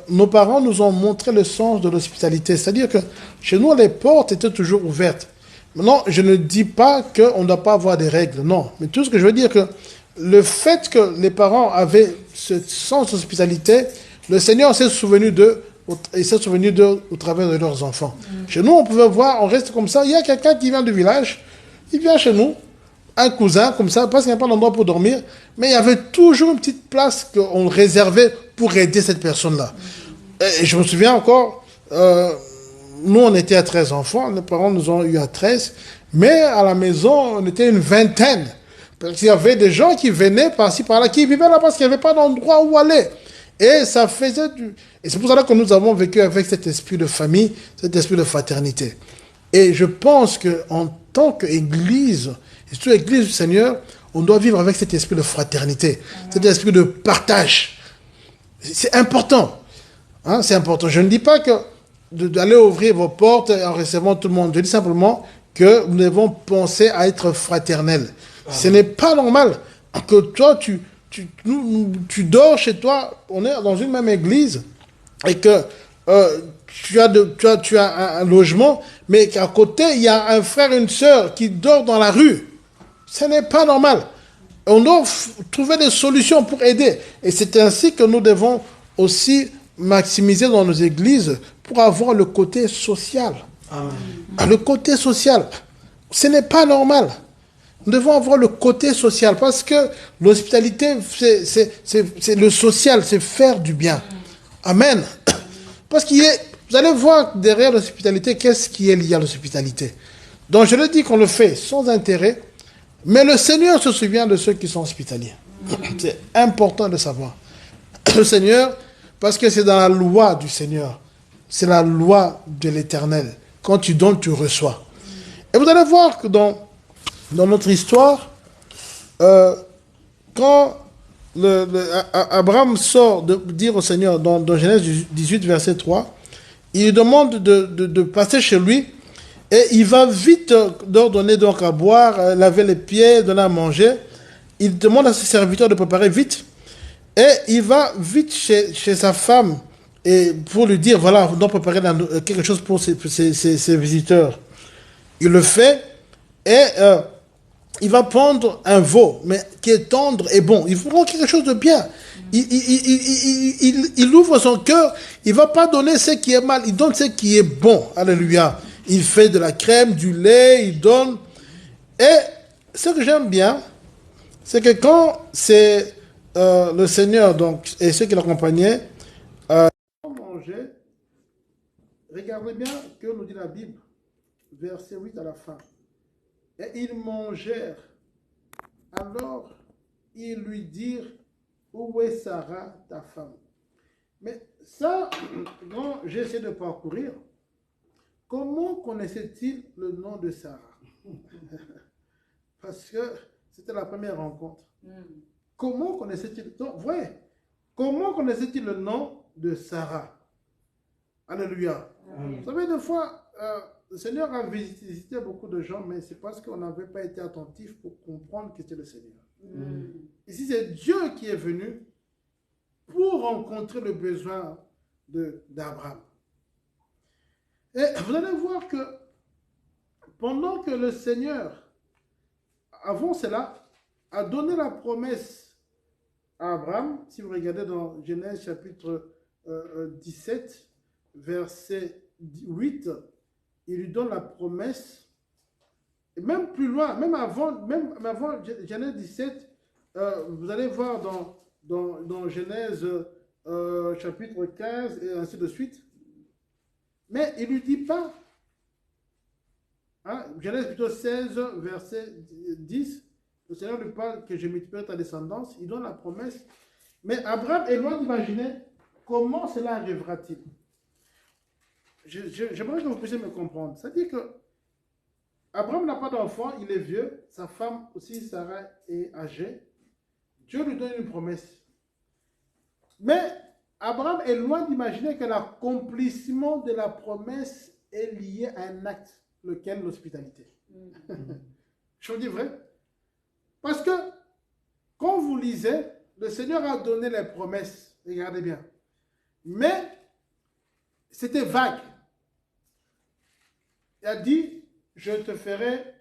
nos parents nous ont montré le sens de l'hospitalité. C'est-à-dire que chez nous, les portes étaient toujours ouvertes. Maintenant, je ne dis pas qu'on ne doit pas avoir des règles, non. Mais tout ce que je veux dire, que le fait que les parents avaient ce sens d'hospitalité, le Seigneur s'est souvenu d'eux, il s'est souvenu d'eux au travers de leurs enfants. Chez nous, on pouvait voir, on reste comme ça, il y a quelqu'un qui vient du village, il vient chez nous, un cousin comme ça, parce qu'il n'y a pas d'endroit pour dormir, mais il y avait toujours une petite place qu'on réservait pour aider cette personne-là. Et je me souviens encore, nous on était à 13 enfants, les parents nous ont eu à 13, mais à la maison on était une vingtaine. Parce qu'il y avait des gens qui venaient par-ci par-là, qui vivaient là parce qu'il n'y avait pas d'endroit où aller. Et ça faisait Et c'est pour ça que nous avons vécu avec cet esprit de famille, cet esprit de fraternité. Et je pense qu'en tant qu'Église, et surtout l'Église du Seigneur, on doit vivre avec cet esprit de fraternité, cet esprit de partage. C'est important. Hein, c'est important. Je ne dis pas que d'aller ouvrir vos portes en recevant tout le monde. Je dis simplement que nous devons penser à être fraternels. Ce n'est pas normal que toi, tu dors chez toi, on est dans une même église, et que tu as un logement, mais qu'à côté, il y a un frère et une sœur qui dort dans la rue. Ce n'est pas normal. On doit trouver des solutions pour aider. Et c'est ainsi que nous devons aussi maximiser dans nos églises pour avoir le côté social. Amen. Le côté social. Ce n'est pas normal. Nous devons avoir le côté social parce que l'hospitalité, c'est le social, c'est faire du bien. Amen. Parce vous allez voir derrière l'hospitalité, qu'est-ce qui est lié à l'hospitalité. Donc je le dis qu'on le fait sans intérêt, mais le Seigneur se souvient de ceux qui sont hospitaliers. C'est important de savoir. Le Seigneur, parce que c'est dans la loi du Seigneur, c'est la loi de l'Éternel. Quand tu donnes, tu reçois. Et vous allez voir que dans notre histoire, quand Abraham sort de dire au Seigneur, dans Genèse 18, verset 3, il lui demande de passer chez lui, et il va vite leur donner donc à boire, laver les pieds, donner à manger. Il demande à ses serviteurs de préparer vite, et il va vite chez sa femme, et pour lui dire, voilà, on doit préparer quelque chose pour ses visiteurs. Il le fait, et il va prendre un veau, mais qui est tendre et bon. Il faut prendre quelque chose de bien. Il ouvre son cœur. Il ne va pas donner ce qui est mal. Il donne ce qui est bon. Alléluia. Il fait de la crème, du lait, il donne. Et ce que j'aime bien, c'est que quand c'est le Seigneur donc, et ceux qui l'accompagnaient, manger, regardez bien que nous dit la Bible, verset 8 à la fin. Et ils mangèrent. Alors, ils lui dirent, où est Sarah, ta femme? Mais ça, quand j'ai essayé de parcourir, comment connaissait-il le nom de Sarah? Parce que c'était la première rencontre. Comment connaissait-il? Donc, ouais, comment connaissait-il le nom de Sarah? Alléluia. Vous savez, des fois, le Seigneur a visité beaucoup de gens, mais c'est parce qu'on n'avait pas été attentif pour comprendre que c'était le Seigneur. Ici, c'est Dieu qui est venu pour rencontrer le besoin d'Abraham. Et vous allez voir que pendant que le Seigneur, avant cela, a donné la promesse à Abraham, si vous regardez dans Genèse chapitre 17, verset 8, il lui donne la promesse, et même plus loin, même avant Genèse 17, vous allez voir dans Genèse chapitre 15 et ainsi de suite, mais il ne lui dit pas, hein, Genèse plutôt 16, verset 10, le Seigneur lui parle que je multiplierai ta descendance, il donne la promesse, mais Abraham est loin d'imaginer comment cela arrivera-t-il. J'aimerais que vous puissiez me comprendre. C'est-à-dire que Abraham n'a pas d'enfant, il est vieux, sa femme aussi, Sarah, est âgée. Dieu lui donne une promesse. Mais Abraham est loin d'imaginer que l'accomplissement de la promesse est lié à un acte, lequel l'hospitalité. Je vous dis vrai. Parce que quand vous lisez, le Seigneur a donné les promesses, regardez bien. Mais c'était vague. Il a dit, je te ferai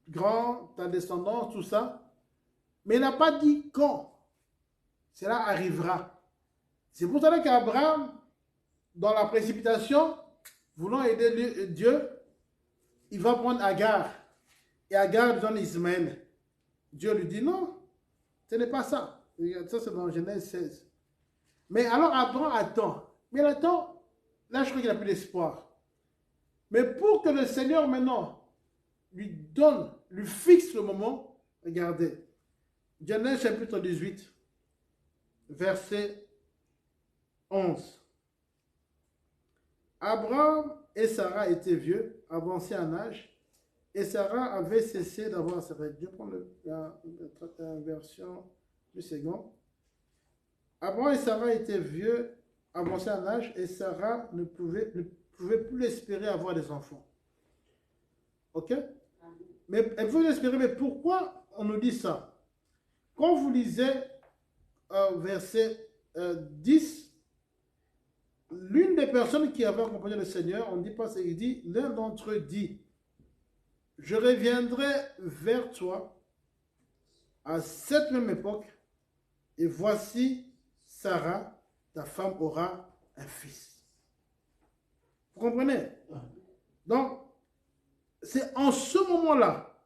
grand, ta descendance, tout ça. Mais il n'a pas dit quand cela arrivera. C'est pour cela qu'Abraham, dans la précipitation, voulant aider Dieu, il va prendre Agar. Et Agar donne Ismaël. Dieu lui dit non, ce n'est pas ça. Ça, c'est dans Genèse 16. Mais alors Abraham attend. Mais il attend. Là, je crois qu'il n'a plus d'espoir. Mais pour que le Seigneur maintenant lui fixe le moment, regardez. Genèse chapitre 18, verset 11. Abraham et Sarah étaient vieux, avancés en âge, et Sarah avait cessé d'avoir ses règles. Je prends la version du second. Abraham et Sarah étaient vieux, avancés en âge, et Sarah ne pouvait plus espérer avoir des enfants. Ok? Mais elle pouvait espérer, mais pourquoi on nous dit ça? Quand vous lisez verset 10, l'une des personnes qui avait accompagné le Seigneur, on ne dit pas ça, il dit, l'un d'entre eux dit, je reviendrai vers toi à cette même époque, et voici Sarah, ta femme, aura un fils. Vous comprenez? Donc, c'est en ce moment-là,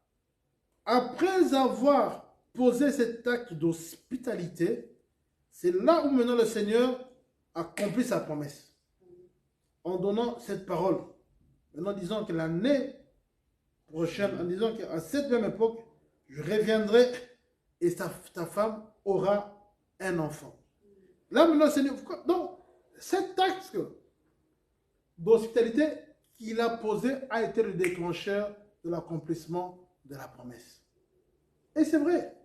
après avoir posé cet acte d'hospitalité, c'est là où maintenant le Seigneur accomplit sa promesse. En donnant cette parole. Maintenant, disant que l'année prochaine, en disant qu'à cette même époque, je reviendrai et ta femme aura un enfant. Là, maintenant, le Seigneur. Donc, cet acte d'hospitalité qu'il a posé a été le déclencheur de l'accomplissement de la promesse. Et c'est vrai.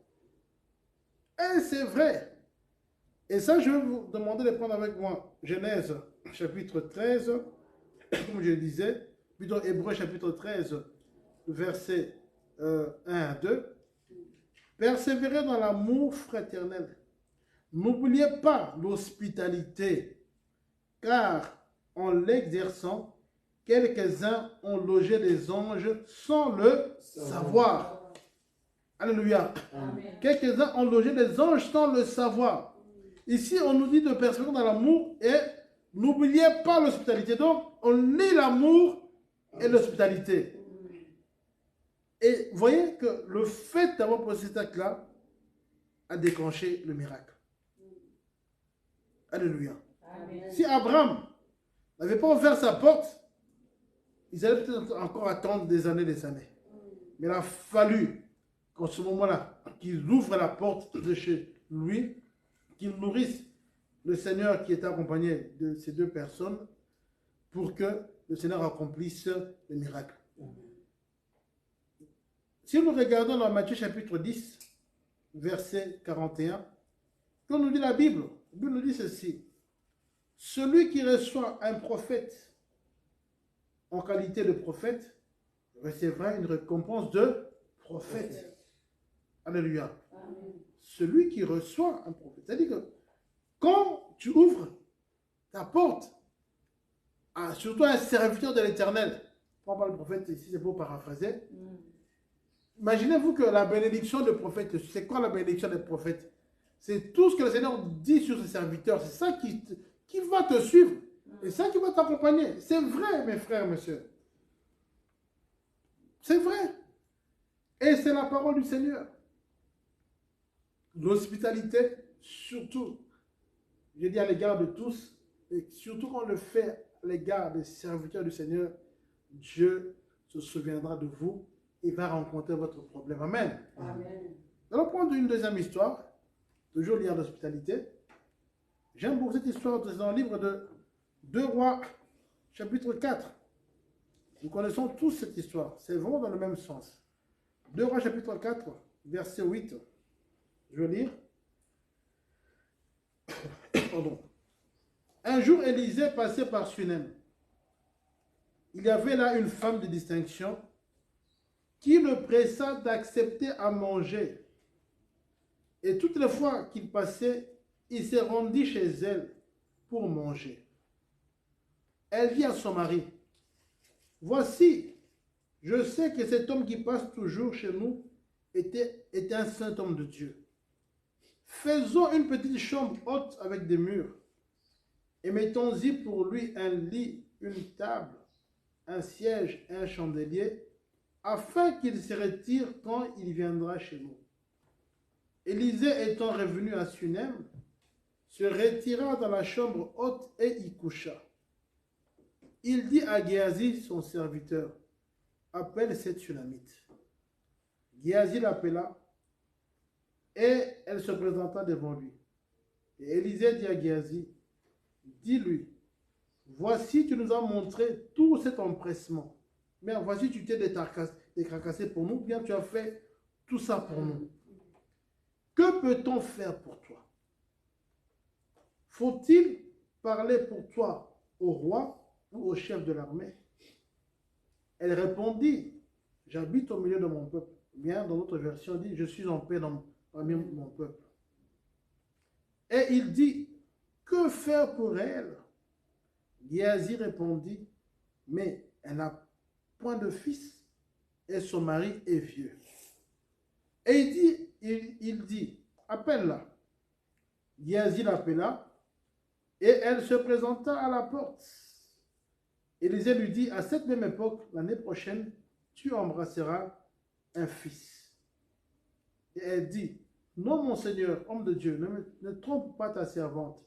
Et c'est vrai. Et ça, je vais vous demander de prendre avec moi Genèse chapitre 13, comme je le disais, plutôt Hébreux chapitre 13, versets 1 à 2. Persévérez dans l'amour fraternel. N'oubliez pas l'hospitalité, car en l'exerçant, quelques-uns ont logé les anges sans le savoir. Alléluia. Quelques-uns ont logé les anges sans le savoir. Ici, on nous dit de persévérer dans l'amour et n'oubliez pas l'hospitalité. Donc, on lie l'amour et l'hospitalité. Et voyez que le fait d'avoir posé cet acte-là a déclenché le miracle. Alléluia. Amen. Si Abraham n'avait pas ouvert sa porte, ils allaient peut-être encore attendre des années. Mais il a fallu qu'en ce moment-là, qu'il ouvre la porte de chez lui, qu'il nourrisse le Seigneur qui était accompagné de ces deux personnes pour que le Seigneur accomplisse le miracle. Si nous regardons dans Matthieu chapitre 10, verset 41, quand nous dit la Bible nous dit ceci. Celui qui reçoit un prophète en qualité de prophète recevra une récompense de prophète. Alléluia. Amen. Celui qui reçoit un prophète. C'est-à-dire que quand tu ouvres ta porte, surtout un serviteur de l'Éternel, on parle le prophète ici, c'est pour paraphraser. Imaginez-vous que la bénédiction du prophète, c'est quoi la bénédiction des prophètes? C'est tout ce que le Seigneur dit sur ses serviteurs. C'est ça qui va te suivre. Et ça qui va t'accompagner. C'est vrai, mes frères, mes soeurs. C'est vrai. Et c'est la parole du Seigneur. L'hospitalité, surtout, je dis à l'égard de tous, et surtout quand on le fait à l'égard des serviteurs du Seigneur, Dieu se souviendra de vous et va rencontrer votre problème. Amen. Amen. Allons prendre une deuxième histoire, toujours liée à l'hospitalité. J'aime beaucoup cette histoire dans le livre de 2 Rois, chapitre 4. Nous connaissons tous cette histoire. C'est vraiment dans le même sens. 2 Rois, chapitre 4, verset 8. Je vais lire. Pardon. Un jour, Élisée passait par Sunem. Il y avait là une femme de distinction qui le pressa d'accepter à manger. Et toutes les fois qu'il passait, il se rendit chez elle pour manger. Elle dit à son mari, « Voici, je sais que cet homme qui passe toujours chez nous était un saint homme de Dieu. Faisons une petite chambre haute avec des murs et mettons-y pour lui un lit, une table, un siège et un chandelier, afin qu'il se retire quand il viendra chez nous. » Élisée étant revenu à Sunem, se retira dans la chambre haute et y coucha. Il dit à Géasi, son serviteur, « Appelle cette Sunamite. » Géasi l'appela, et elle se présenta devant lui. Et Élisée dit à Géasi, « Dis-lui, voici tu nous as montré tout cet empressement. Mais voici tu t'es décarcassé pour nous, bien tu as fait tout ça pour nous. Que peut-on faire pour toi? Faut-il parler pour toi au roi ou au chef de l'armée? » Elle répondit, « J'habite au milieu de mon peuple. » Bien, dans notre version, dit, « Je suis en paix parmi mon peuple. » Et il dit, « Que faire pour elle? » Géasi répondit, « Mais elle n'a point de fils et son mari est vieux. » Et il dit, « Appelle-la. » Géasi l'appela et elle se présenta à la porte. Élisée lui dit, « À cette même époque, l'année prochaine, tu embrasseras un fils. » Et elle dit, « Non, mon Seigneur, homme de Dieu, ne trompe pas ta servante. »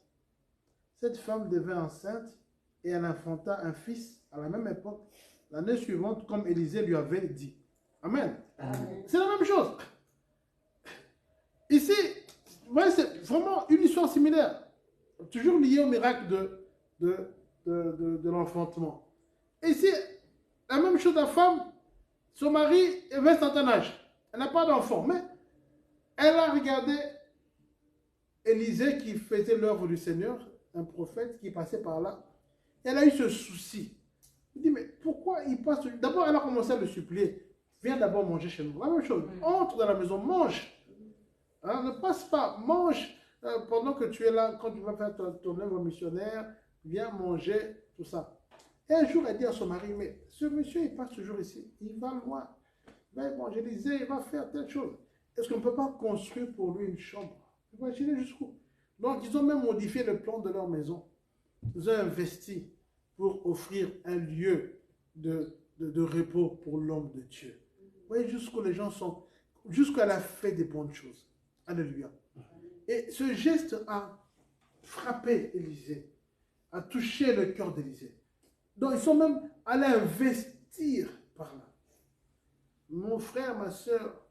Cette femme devint enceinte et elle enfanta un fils à la même époque, l'année suivante, comme Élisée lui avait dit. Amen. Amen. C'est la même chose. Ici, ouais, c'est vraiment une histoire similaire, toujours liée au miracle de l'enfantement. Ici, la même chose, la femme, son mari avait un certain âge. Elle n'a pas d'enfant, mais elle a regardé Élisée qui faisait l'œuvre du Seigneur, un prophète qui passait par là. Elle a eu ce souci. Elle dit, mais pourquoi il passe? D'abord, elle a commencé à le supplier. Viens d'abord manger chez nous. La même chose. Entre dans la maison, mange. Hein, ne passe pas, mange pendant que tu es là, quand tu vas faire ton œuvre missionnaire, viens manger, tout ça. Et un jour, elle dit à son mari, mais ce monsieur, il passe toujours ici, il va loin, il va évangéliser, il va faire telle chose. Est-ce qu'on ne peut pas construire pour lui une chambre? Imaginez jusqu'où. Donc, ils ont même modifié le plan de leur maison. Ils ont investi pour offrir un lieu de repos pour l'homme de Dieu. Vous voyez jusqu'où les gens sont, jusqu'à la fait des bonnes choses. Alléluia. Et ce geste a frappé Élisée, a touché le cœur d'Élisée. Donc ils sont même allés investir par là. Mon frère, ma soeur,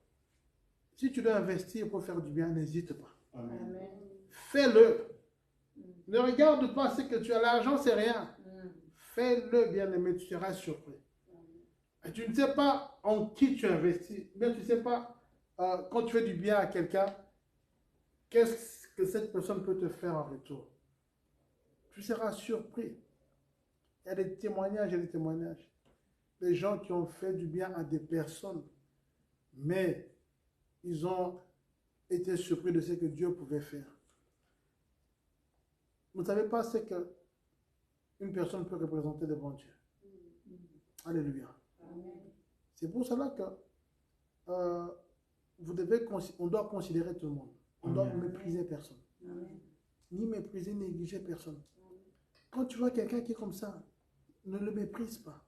si tu dois investir pour faire du bien, n'hésite pas. Amen. Fais-le. Ne regarde pas ce que tu as. L'argent, c'est rien. Fais-le, bien-aimé, tu seras surpris. Et tu ne sais pas en qui tu investis. Bien, tu ne sais pas quand tu fais du bien à quelqu'un, qu'est-ce que cette personne peut te faire en retour. Tu seras surpris. Il y a des témoignages et des témoignages. Des gens qui ont fait du bien à des personnes, mais ils ont été surpris de ce que Dieu pouvait faire. Vous ne savez pas ce qu'une personne peut représenter devant Dieu. Alléluia. C'est pour cela que on doit considérer tout le monde. On doit mépriser personne. Ni mépriser, ni négliger personne. Quand tu vois quelqu'un qui est comme ça, ne le méprise pas.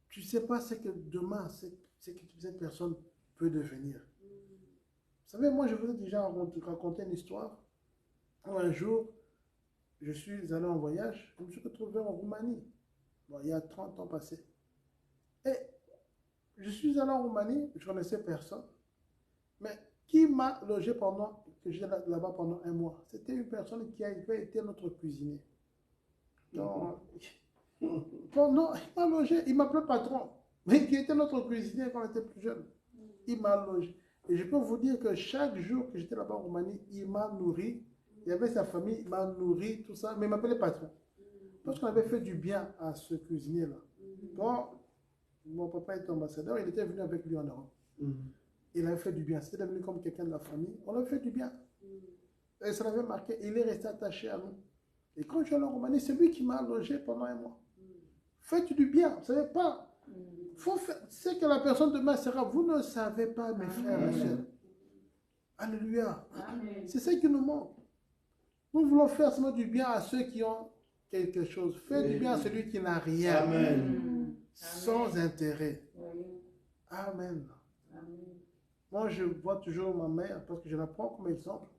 Tu ne sais pas ce que demain, ce que cette personne peut devenir. Vous savez, moi, je vous ai déjà raconté une histoire où un jour, je suis allé en voyage, je me suis retrouvé en Roumanie. Bon, il y a 30 ans passés. Et je suis allé en Roumanie, je ne connaissais personne. Mais qui m'a logé pendant que j'étais là-bas pendant un mois? C'était une personne qui avait été notre cuisinier. Non, non, il m'a logé, il m'appelait patron, mais qui était notre cuisinier quand on était plus jeune. Il m'a logé. Et je peux vous dire que chaque jour que j'étais là-bas en Roumanie, il m'a nourri. Il y avait sa famille, il m'a nourri, tout ça, mais il m'appelait patron. Parce qu'on avait fait du bien à ce cuisinier-là. Quand mon papa était ambassadeur, il était venu avec lui en Europe. Il avait fait du bien. C'était devenu comme quelqu'un de la famille. On avait fait du bien. Et ça l'avait marqué. Il est resté attaché à nous. Et quand je suis allé en Roumanie, c'est lui qui m'a logé pendant un mois. Faites du bien. Vous ne savez pas. Faut faire. C'est que la personne demain sera. Vous ne savez pas, mes frères et mes sœurs. Alléluia. C'est ça qui nous manque. Nous voulons faire seulement du bien à ceux qui ont quelque chose. Faites du bien à celui qui n'a rien. Amen. Sans intérêt. Amen. Moi, je vois toujours ma mère, parce que je la prends comme exemple.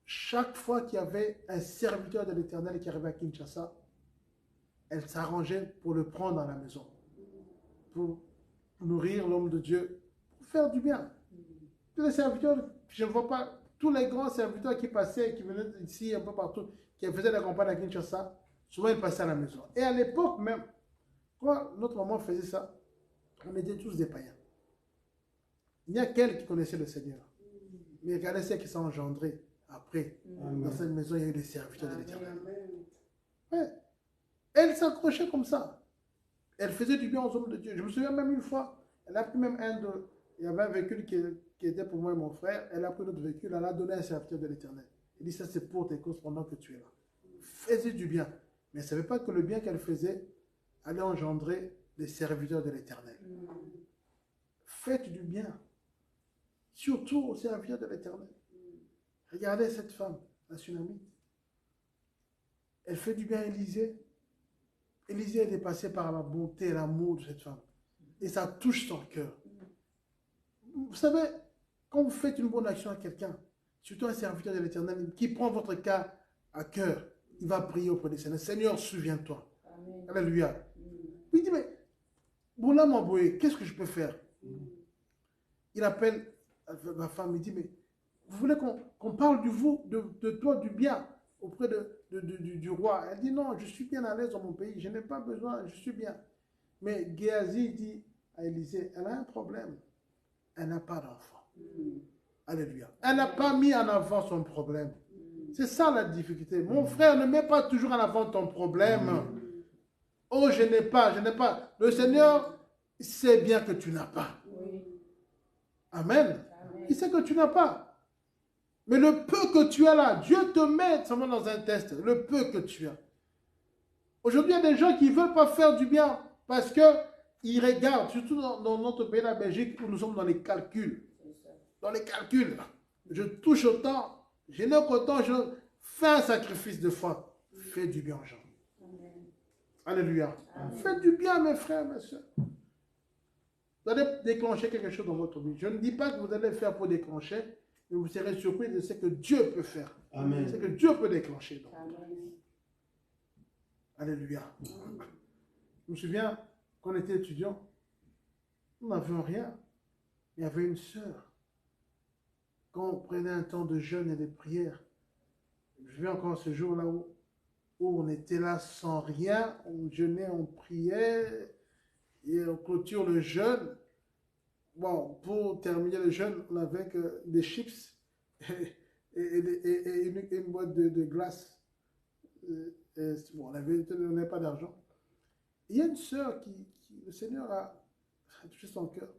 Chaque fois qu'il y avait un serviteur de l'Éternel qui arrivait à Kinshasa, elle s'arrangeait pour le prendre à la maison, pour nourrir l'homme de Dieu, pour faire du bien. Tous les serviteurs, je ne vois pas, tous les grands serviteurs qui passaient, qui venaient ici, un peu partout, qui faisaient la campagne à Kinshasa, souvent ils passaient à la maison. Et à l'époque même, quand notre maman faisait ça, on était tous des païens. Il n'y a qu'elle qui connaissait le Seigneur. Mais regardez ce qui s'est engendré après. Dans cette maison, il y a eu des serviteurs de l'Éternel. Ouais. Elle s'accrochait comme ça. Elle faisait du bien aux hommes de Dieu. Je me souviens même une fois, elle a pris même il y avait un véhicule qui était pour moi et mon frère. Elle a pris notre véhicule, elle a donné à un serviteur de l'Éternel. Elle dit, ça c'est pour tes causes pendant que tu es là. Faisait du bien. Mais elle ne savait pas que le bien qu'elle faisait allait engendrer des serviteurs de l'Éternel. Faites du bien. Surtout aux serviteurs de l'Éternel. Regardez cette femme, la Sunamite. Elle fait du bien à Élisée. Élisée est dépassé par la bonté et l'amour de cette femme. Et ça touche son cœur. Vous savez, quand vous faites une bonne action à quelqu'un, surtout un serviteur de l'Éternel, qui prend votre cas à cœur, il va prier auprès du Seigneur. Seigneur, souviens-toi. Alléluia. Il dit, mais, Boula Mamboé, qu'est-ce que je peux faire? Il appelle ma femme, il dit, mais vous voulez qu'on parle de toi, du bien auprès du roi? Elle dit, non, je suis bien à l'aise dans mon pays, je n'ai pas besoin, je suis bien. Mais Géasi dit à Élisée, elle a un problème. Elle n'a pas d'enfant. Alléluia. Elle n'a pas mis en avant son problème. C'est ça la difficulté. Mon frère, ne mets pas toujours en avant ton problème. Oh, je n'ai pas. Le Seigneur sait bien que tu n'as pas. Amen. Il sait que tu n'as pas. Mais le peu que tu as là, Dieu te met seulement dans un test. Le peu que tu as. Aujourd'hui, il y a des gens qui ne veulent pas faire du bien parce qu'ils regardent, surtout dans notre pays, la Belgique, où nous sommes dans les calculs. Dans les calculs. Je touche autant, je n'ai qu'autant, je fais un sacrifice de foi. Fais du bien aux gens. Alléluia. Faites du bien, mes frères, mes soeurs. Vous allez déclencher quelque chose dans votre vie. Je ne dis pas que vous allez faire pour déclencher, mais vous serez surpris de ce que Dieu peut faire. Amen. Ce que Dieu peut déclencher. Donc. Alléluia. Je me souviens, quand on était étudiant, nous n'avions rien. Il y avait une sœur. Quand on prenait un temps de jeûne et de prière, je vais encore ce jour-là où on était là sans rien, on jeûnait, on priait, et on clôture le jeûne. Bon, pour terminer le jeûne, on avait que des chips et une boîte de glace. Bon, on n'avait pas d'argent. Il y a une sœur qui le Seigneur a touché son cœur.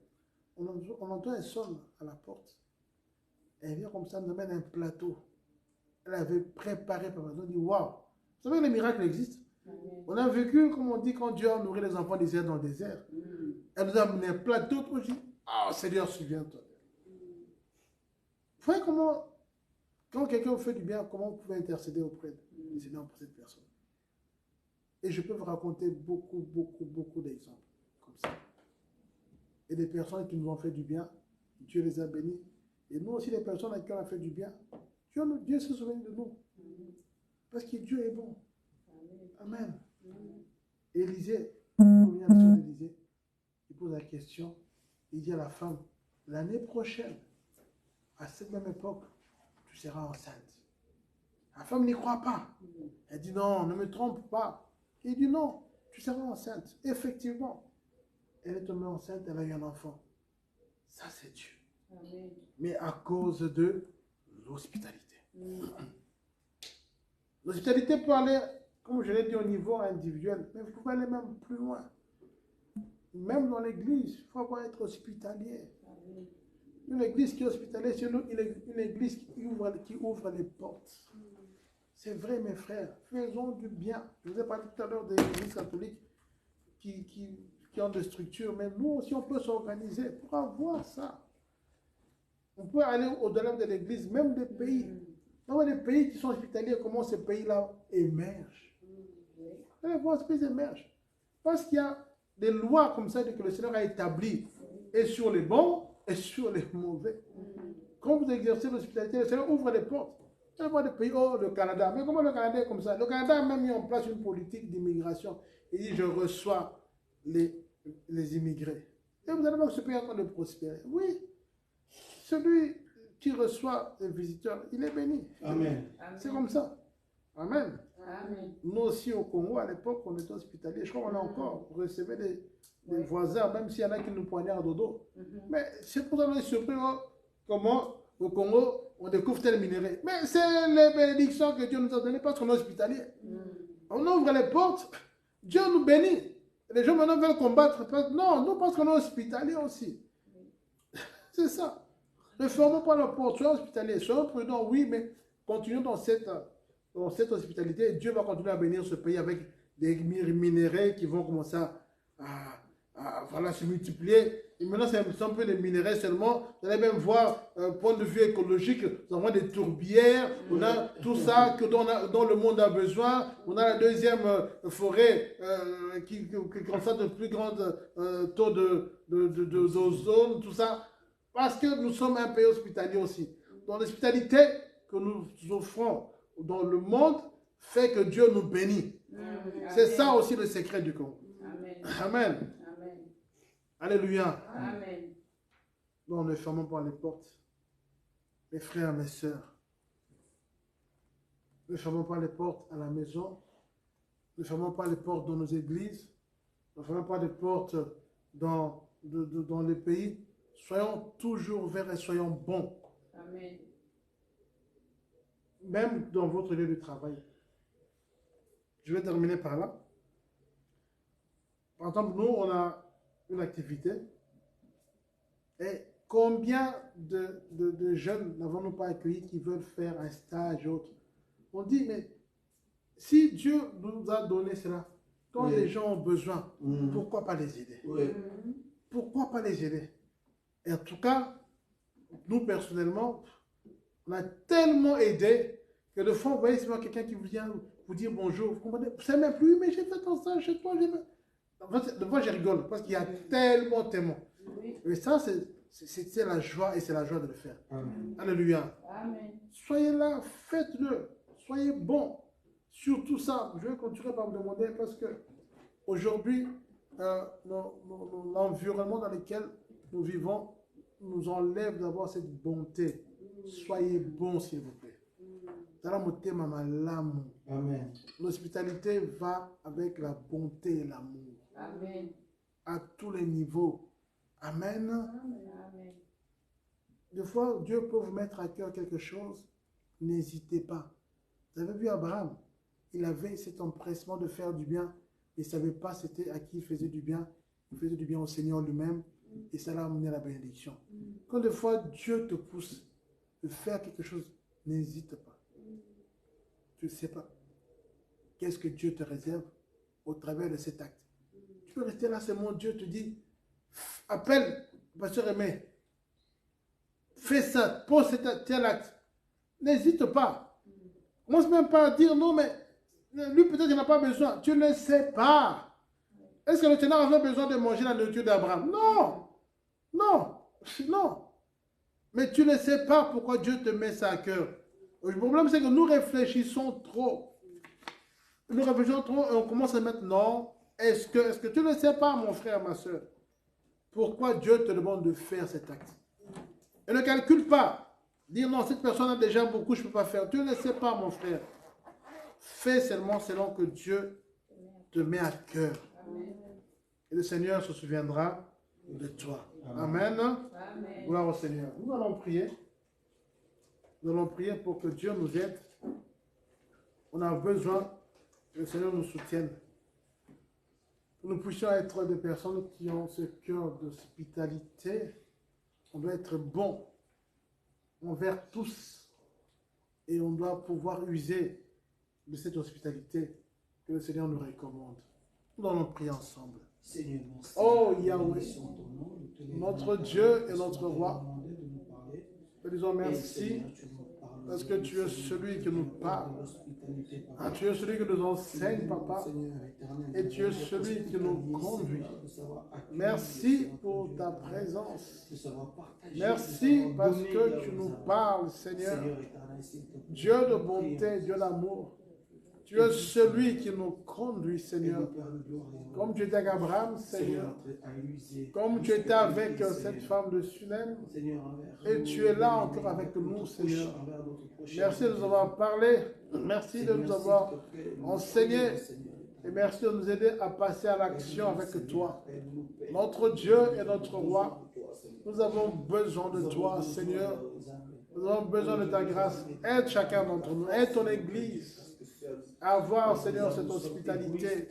On entend un sonne à la porte. Elle vient comme ça, nous amène un plateau. Elle avait préparé par exemple, on dit waouh, vous savez que les miracles existent. On a vécu, comme on dit, quand Dieu a nourri les enfants d'Israël dans le désert. Elle nous a amené un plateau pour dire, oh Seigneur, souviens-toi. Vous voyez comment, quand quelqu'un vous fait du bien, comment vous pouvez intercéder auprès du Seigneur pour cette personne. Et je peux vous raconter beaucoup d'exemples comme ça. Et des personnes qui nous ont fait du bien, Dieu les a bénis. Et nous aussi, les personnes à qui on a fait du bien, Dieu se souvient de nous. Parce que Dieu est bon. Amen. Élisée, il pose la question, il dit à la femme, l'année prochaine, à cette même époque, tu seras enceinte. La femme n'y croit pas. Elle dit non, ne me trompe pas. Il dit non, tu seras enceinte. Effectivement, elle est tombée enceinte, elle a eu un enfant. Ça, c'est Dieu. Amen. Mais à cause de l'hospitalité. L'hospitalité peut aller, comme je l'ai dit, au niveau individuel, mais vous pouvez aller même plus loin. Même dans l'église, il faut être hospitalier. Une église qui est hospitalière, c'est une église qui ouvre les portes. C'est vrai, mes frères, faisons du bien. Je vous ai parlé tout à l'heure des églises catholiques qui ont des structures, mais nous aussi, on peut s'organiser pour avoir ça. On peut aller au-delà de l'église, même des pays. Dans les pays qui sont hospitaliers, comment ces pays-là émergent. Allez voir, ces pays émergent. Parce qu'il y a des lois comme ça que le Seigneur a établies, et sur les bons, et sur les mauvais. Quand vous exercez l'hospitalité, le Seigneur ouvre les portes. Il y a des pays, oh, le Canada. Mais comment le Canada est comme ça? Le Canada a même mis en place une politique d'immigration. Il dit, je reçois les immigrés. Et vous allez voir que ce pays est en train de prospérer. Oui, celui qui reçoit les visiteurs, il est béni. Amen. C'est comme ça. Amen. Amen. Nous aussi au Congo, à l'époque, on était hospitaliers. Je crois qu'on a encore recevé des voisins, même s'il y en a qui nous poignardent au dos. Mais c'est pour ça qu'on est surpris comment au Congo, on découvre tel minerai. Mais c'est les bénédictions que Dieu nous a données parce qu'on est hospitalier. On ouvre les portes, Dieu nous bénit. Les gens maintenant veulent combattre. Non, nous parce qu'on est hospitalier aussi. C'est ça. Ne fermons pas la porte, soyons hospitaliers, soyons prudents, oui, mais continuons dans cette hospitalité. Dieu va continuer à bénir ce pays avec des minéraux qui vont commencer à se multiplier. Et maintenant, c'est un peu des minéraux seulement. Vous allez même voir, point de vue écologique, nous avons des tourbières, on a tout ça dont le monde a besoin. On a la deuxième forêt qui constate le plus grand taux d'ozone, tout ça. Parce que nous sommes un pays hospitalier aussi. Donc l'hospitalité que nous offrons dans le monde fait que Dieu nous bénit. C'est ça aussi le secret du Congo. Amen. Amen. Amen. Alléluia. Amen. Donc ne fermons pas les portes. Mes frères, mes sœurs. Ne fermons pas les portes à la maison. Ne fermons pas les portes dans nos églises. Ne fermons pas les portes dans les pays. Soyons toujours ouverts et soyons bons. Amen. Même dans votre lieu de travail. Je vais terminer par là. Par exemple, nous, on a une activité. Et combien de jeunes n'avons-nous pas accueillis qui veulent faire un stage ou autre? On dit, mais si Dieu nous a donné cela, quand les gens ont besoin, pourquoi pas les aider? Pourquoi pas les aider? Et en tout cas, nous personnellement, on a tellement aidé que de fois, vous voyez, c'est quelqu'un qui vient vous dire bonjour, vous comprenez? Vous savez même plus, mais j'ai fait comme ça chez toi. De fois, je rigole parce qu'il y a tellement. Et ça, c'est la joie et c'est la joie de le faire. Amen. Alléluia. Amen. Soyez là, faites-le. Soyez bons. Surtout ça, je vais continuer par me demander parce que aujourd'hui, l'environnement dans lequel nous vivons nous enlève d'avoir cette bonté. Soyez bons, s'il vous plaît. Amen. L'hospitalité va avec la bonté et l'amour. Amen. À tous les niveaux. Amen. Amen. Des fois, Dieu peut vous mettre à cœur quelque chose. N'hésitez pas. Vous avez vu Abraham, il avait cet empressement de faire du bien. Il ne savait pas c'était à qui il faisait du bien. Il faisait du bien au Seigneur lui-même. Et ça l'a amené à la bénédiction. Quand des fois Dieu te pousse de faire quelque chose, n'hésite pas. tu ne sais pas qu'est-ce que Dieu te réserve au travers de cet acte. Tu peux rester là, c'est mon Dieu te dit, appelle, pasteur Aimé, fais ça, pose tel acte. N'hésite pas. Commence même pas à dire non, mais lui peut-être il n'a pas besoin. Tu ne sais pas. Est-ce que le Seigneur avait besoin de manger la nourriture d'Abraham? Non. Non. Non. Mais tu ne sais pas pourquoi Dieu te met ça à cœur. Le problème, c'est que nous réfléchissons trop. Nous réfléchissons trop et on commence à mettre non. Est-ce que tu ne sais pas, mon frère, ma soeur, pourquoi Dieu te demande de faire cet acte? Et ne calcule pas. Dire non, cette personne a déjà beaucoup, je ne peux pas faire. Tu ne sais pas, mon frère. Fais seulement selon que Dieu te met à cœur. Et le Seigneur se souviendra de toi. Amen. Amen. Gloire au Seigneur. Nous allons prier. Nous allons prier pour que Dieu nous aide. On a besoin que le Seigneur nous soutienne. Que nous puissions être des personnes qui ont ce cœur d'hospitalité. On doit être bon envers tous. Et on doit pouvoir user de cette hospitalité que le Seigneur nous recommande. Nous allons prier ensemble. Seigneur, merci. Oh Yahweh, notre Dieu et notre Roi, nous disons merci parce que tu es celui qui nous parle. Tu es celui qui nous enseigne, Papa, et tu es celui qui nous conduit. Merci pour ta présence. Merci parce que tu nous parles, Seigneur. Dieu de bonté, Dieu d'amour. Tu es celui qui nous conduit, Seigneur. Comme tu étais avec Abraham, Seigneur. Comme tu étais avec cette femme de Sunem. Et tu es là encore avec nous, Seigneur. Merci de nous avoir parlé. Merci de nous avoir enseigné. Et merci de nous aider à passer à l'action avec toi. Notre Dieu et notre Roi, nous avons besoin de toi, Seigneur. Nous avons besoin de ta grâce. Aide chacun d'entre nous. Aide ton Église. Avoir, Seigneur, cette hospitalité,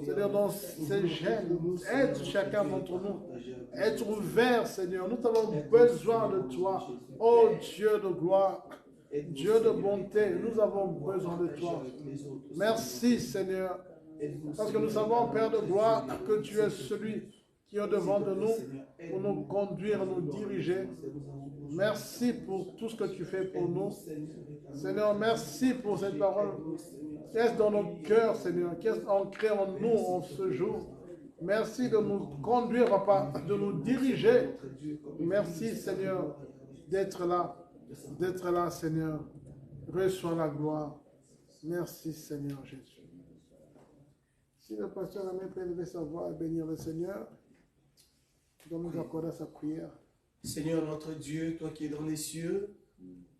Seigneur, dans ces gènes, aide chacun d'entre nous, être ouvert, Seigneur. Nous avons besoin de toi, oh Dieu de gloire, Dieu de bonté, nous avons besoin de toi. Merci, Seigneur, parce que nous savons, Père de gloire, que tu es celui qui est devant de nous pour nous conduire, nous diriger. Merci pour tout ce que tu fais pour nous. Seigneur, merci pour cette parole. Qu'est-ce dans nos cœurs, Seigneur? Qu'est-ce ancré en nous en ce jour? Merci de nous conduire, Papa, de nous diriger. Merci, Seigneur, d'être là. D'être là, Seigneur. Reçois la gloire. Merci, Seigneur Jésus. Si le pasteur a même prélevé sa voix et bénir le Seigneur, il doit nous accorder sa prière. Seigneur notre Dieu, toi qui es dans les cieux,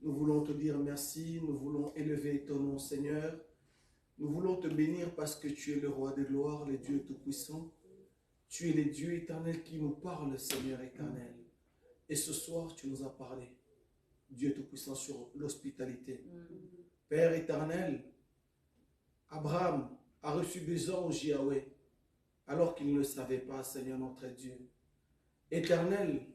nous voulons te dire merci, nous voulons élever ton nom, Seigneur. Nous voulons te bénir parce que tu es le roi de gloire, le Dieu tout-puissant. Tu es le Dieu éternel qui nous parle, Seigneur éternel. Et ce soir, tu nous as parlé, Dieu tout-puissant, sur l'hospitalité. Père éternel, Abraham a reçu des anges, Yahweh, alors qu'il ne le savait pas, Seigneur notre Dieu. Éternel,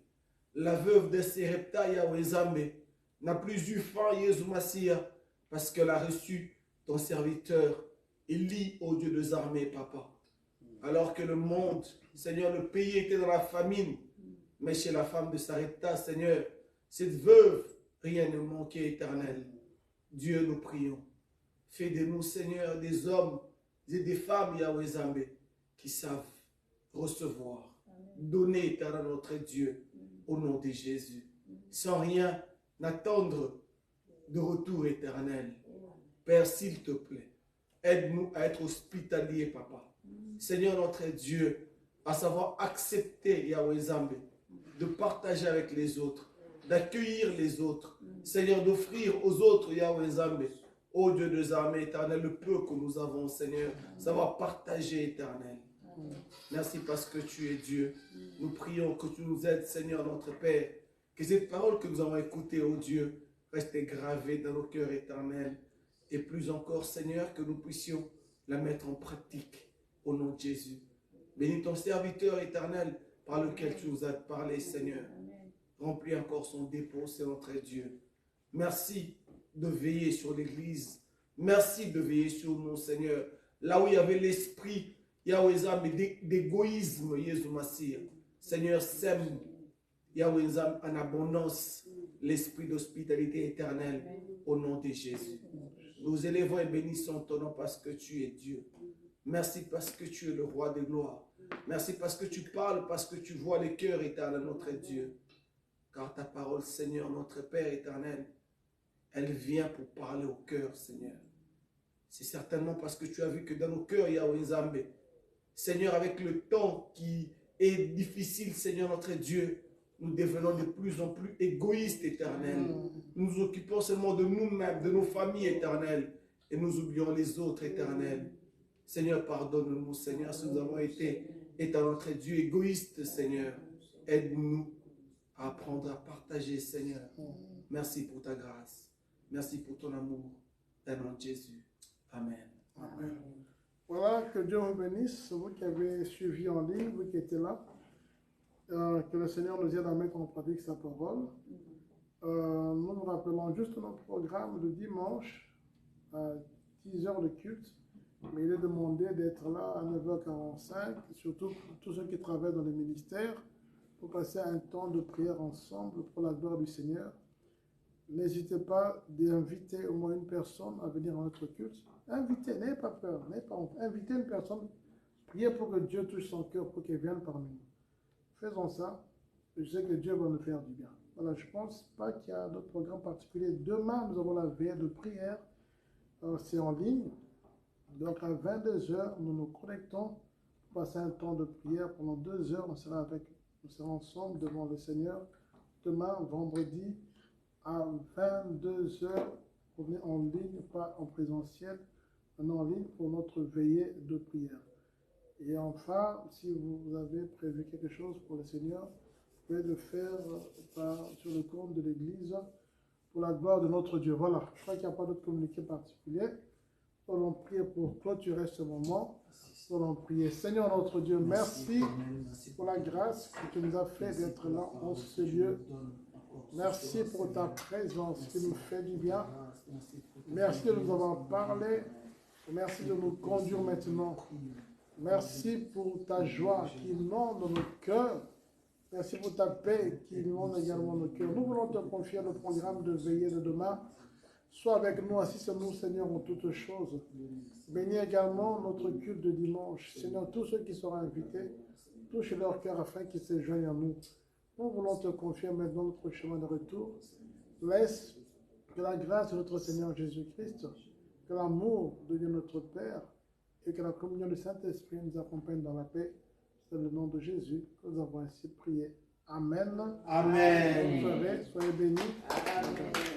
la veuve de Serepta, Yahweh Zambé, n'a plus eu faim, Jésus Massia, parce qu'elle a reçu ton serviteur, Élie, au Dieu des armées, Papa. Alors que le monde, Seigneur, le pays était dans la famine, mais chez la femme de Sarepta, Seigneur, cette veuve, rien ne manquait, éternel. Dieu, nous prions. Fais de nous, Seigneur, des hommes et des femmes, Yahweh Zambé, qui savent recevoir, donner, éternel, notre Dieu, au nom de Jésus, sans rien attendre de retour éternel. Père, s'il te plaît, aide-nous à être hospitaliers, Papa. Seigneur notre Dieu, à savoir accepter, Yahweh Zambé, de partager avec les autres, d'accueillir les autres. Seigneur, d'offrir aux autres, Yahweh Zambé, ô Dieu des armées éternel, le peu que nous avons, Seigneur, savoir partager, éternel. Merci parce que tu es Dieu. Nous prions que tu nous aides, Seigneur notre Père, que cette parole que nous avons écoutée, ô Dieu, reste gravée dans nos cœurs éternels. Et plus encore, Seigneur, que nous puissions la mettre en pratique au nom de Jésus. Bénis ton serviteur éternel par lequel tu nous as parlé, Seigneur. Remplis encore son dépôt, c'est notre Dieu. Merci de veiller sur l'Église Merci de veiller sur nous, Seigneur. Là où il y avait l'esprit, d'égoïsme, Jésus Massia. Seigneur, sème, en abondance, l'esprit d'hospitalité éternelle, au nom de Jésus. Nous élevons et bénissons ton nom parce que tu es Dieu. Merci parce que tu es le roi de gloire. Merci parce que tu parles, parce que tu vois les cœurs éternels, notre Dieu. Car ta parole, Seigneur, notre Père éternel, elle vient pour parler au cœur, Seigneur. C'est certainement parce que tu as vu que dans nos cœurs, il y a Wenzambe. Seigneur, avec le temps qui est difficile, Seigneur, notre Dieu, nous devenons de plus en plus égoïstes, éternels. Nous nous occupons seulement de nous-mêmes, de nos familles éternelles, et nous oublions les autres, éternels. Seigneur, pardonne-nous, Seigneur, si nous avons été, étant notre Dieu, égoïste, Seigneur. Aide-nous à apprendre à partager, Seigneur. Merci pour ta grâce. Merci pour ton amour. Au nom de Jésus. Amen. Amen. Voilà, que Dieu vous bénisse, vous qui avez suivi en ligne, vous qui étiez là. Que le Seigneur nous aide à mettre en pratique sa parole. Nous nous rappelons juste notre programme de dimanche à 10h de culte. Mais il est demandé d'être là à 9h45, surtout pour tous ceux qui travaillent dans les ministères, pour passer un temps de prière ensemble pour la gloire du Seigneur. N'hésitez pas d'inviter au moins une personne à venir à notre culte. Invitez, n'ayez pas peur, n'ayez pas honte. Invitez une personne, priez pour que Dieu touche son cœur, pour qu'elle vienne parmi nous. Faisons ça, je sais que Dieu va nous faire du bien. Voilà, je ne pense pas qu'il y a d'autres programmes particuliers. Demain, nous avons la veille de prière, c'est en ligne. Donc à 22h, nous nous connectons pour passer un temps de prière. Pendant 2 heures, nous serons ensemble devant le Seigneur. Demain, vendredi, à 22h, on est en ligne, pas en présentiel, mais en ligne pour notre veillée de prière. Et enfin, si vous avez prévu quelque chose pour le Seigneur, vous pouvez le faire sur le compte de l'Église pour la gloire de notre Dieu. Voilà, je crois qu'il n'y a pas d'autre communiqué particulier. Nous allons prier pour clôturer ce moment. Nous allons prier. Seigneur notre Dieu, merci pour la grâce que tu nous as fait d'être là en ce lieu. Merci pour ta présence qui nous fait du bien. Merci de nous avoir parlé. Merci de nous conduire maintenant. Merci pour ta joie qui inonde nos cœurs. Merci pour ta paix qui inonde également nos cœurs. Nous voulons te confier le programme de veillée de demain. Sois avec nous, assiste-nous, Seigneur, en toutes choses. Bénis également notre culte de dimanche. Seigneur, tous ceux qui seront invités, touche leur cœur afin qu'ils se joignent à nous. Nous voulons te confier maintenant notre chemin de retour. Laisse que la grâce de notre Seigneur Jésus-Christ, que l'amour de Dieu notre Père et que la communion du Saint-Esprit nous accompagne dans la paix. C'est le nom de Jésus que nous avons ainsi prié. Amen. Amen. Soyez bénis. Amen.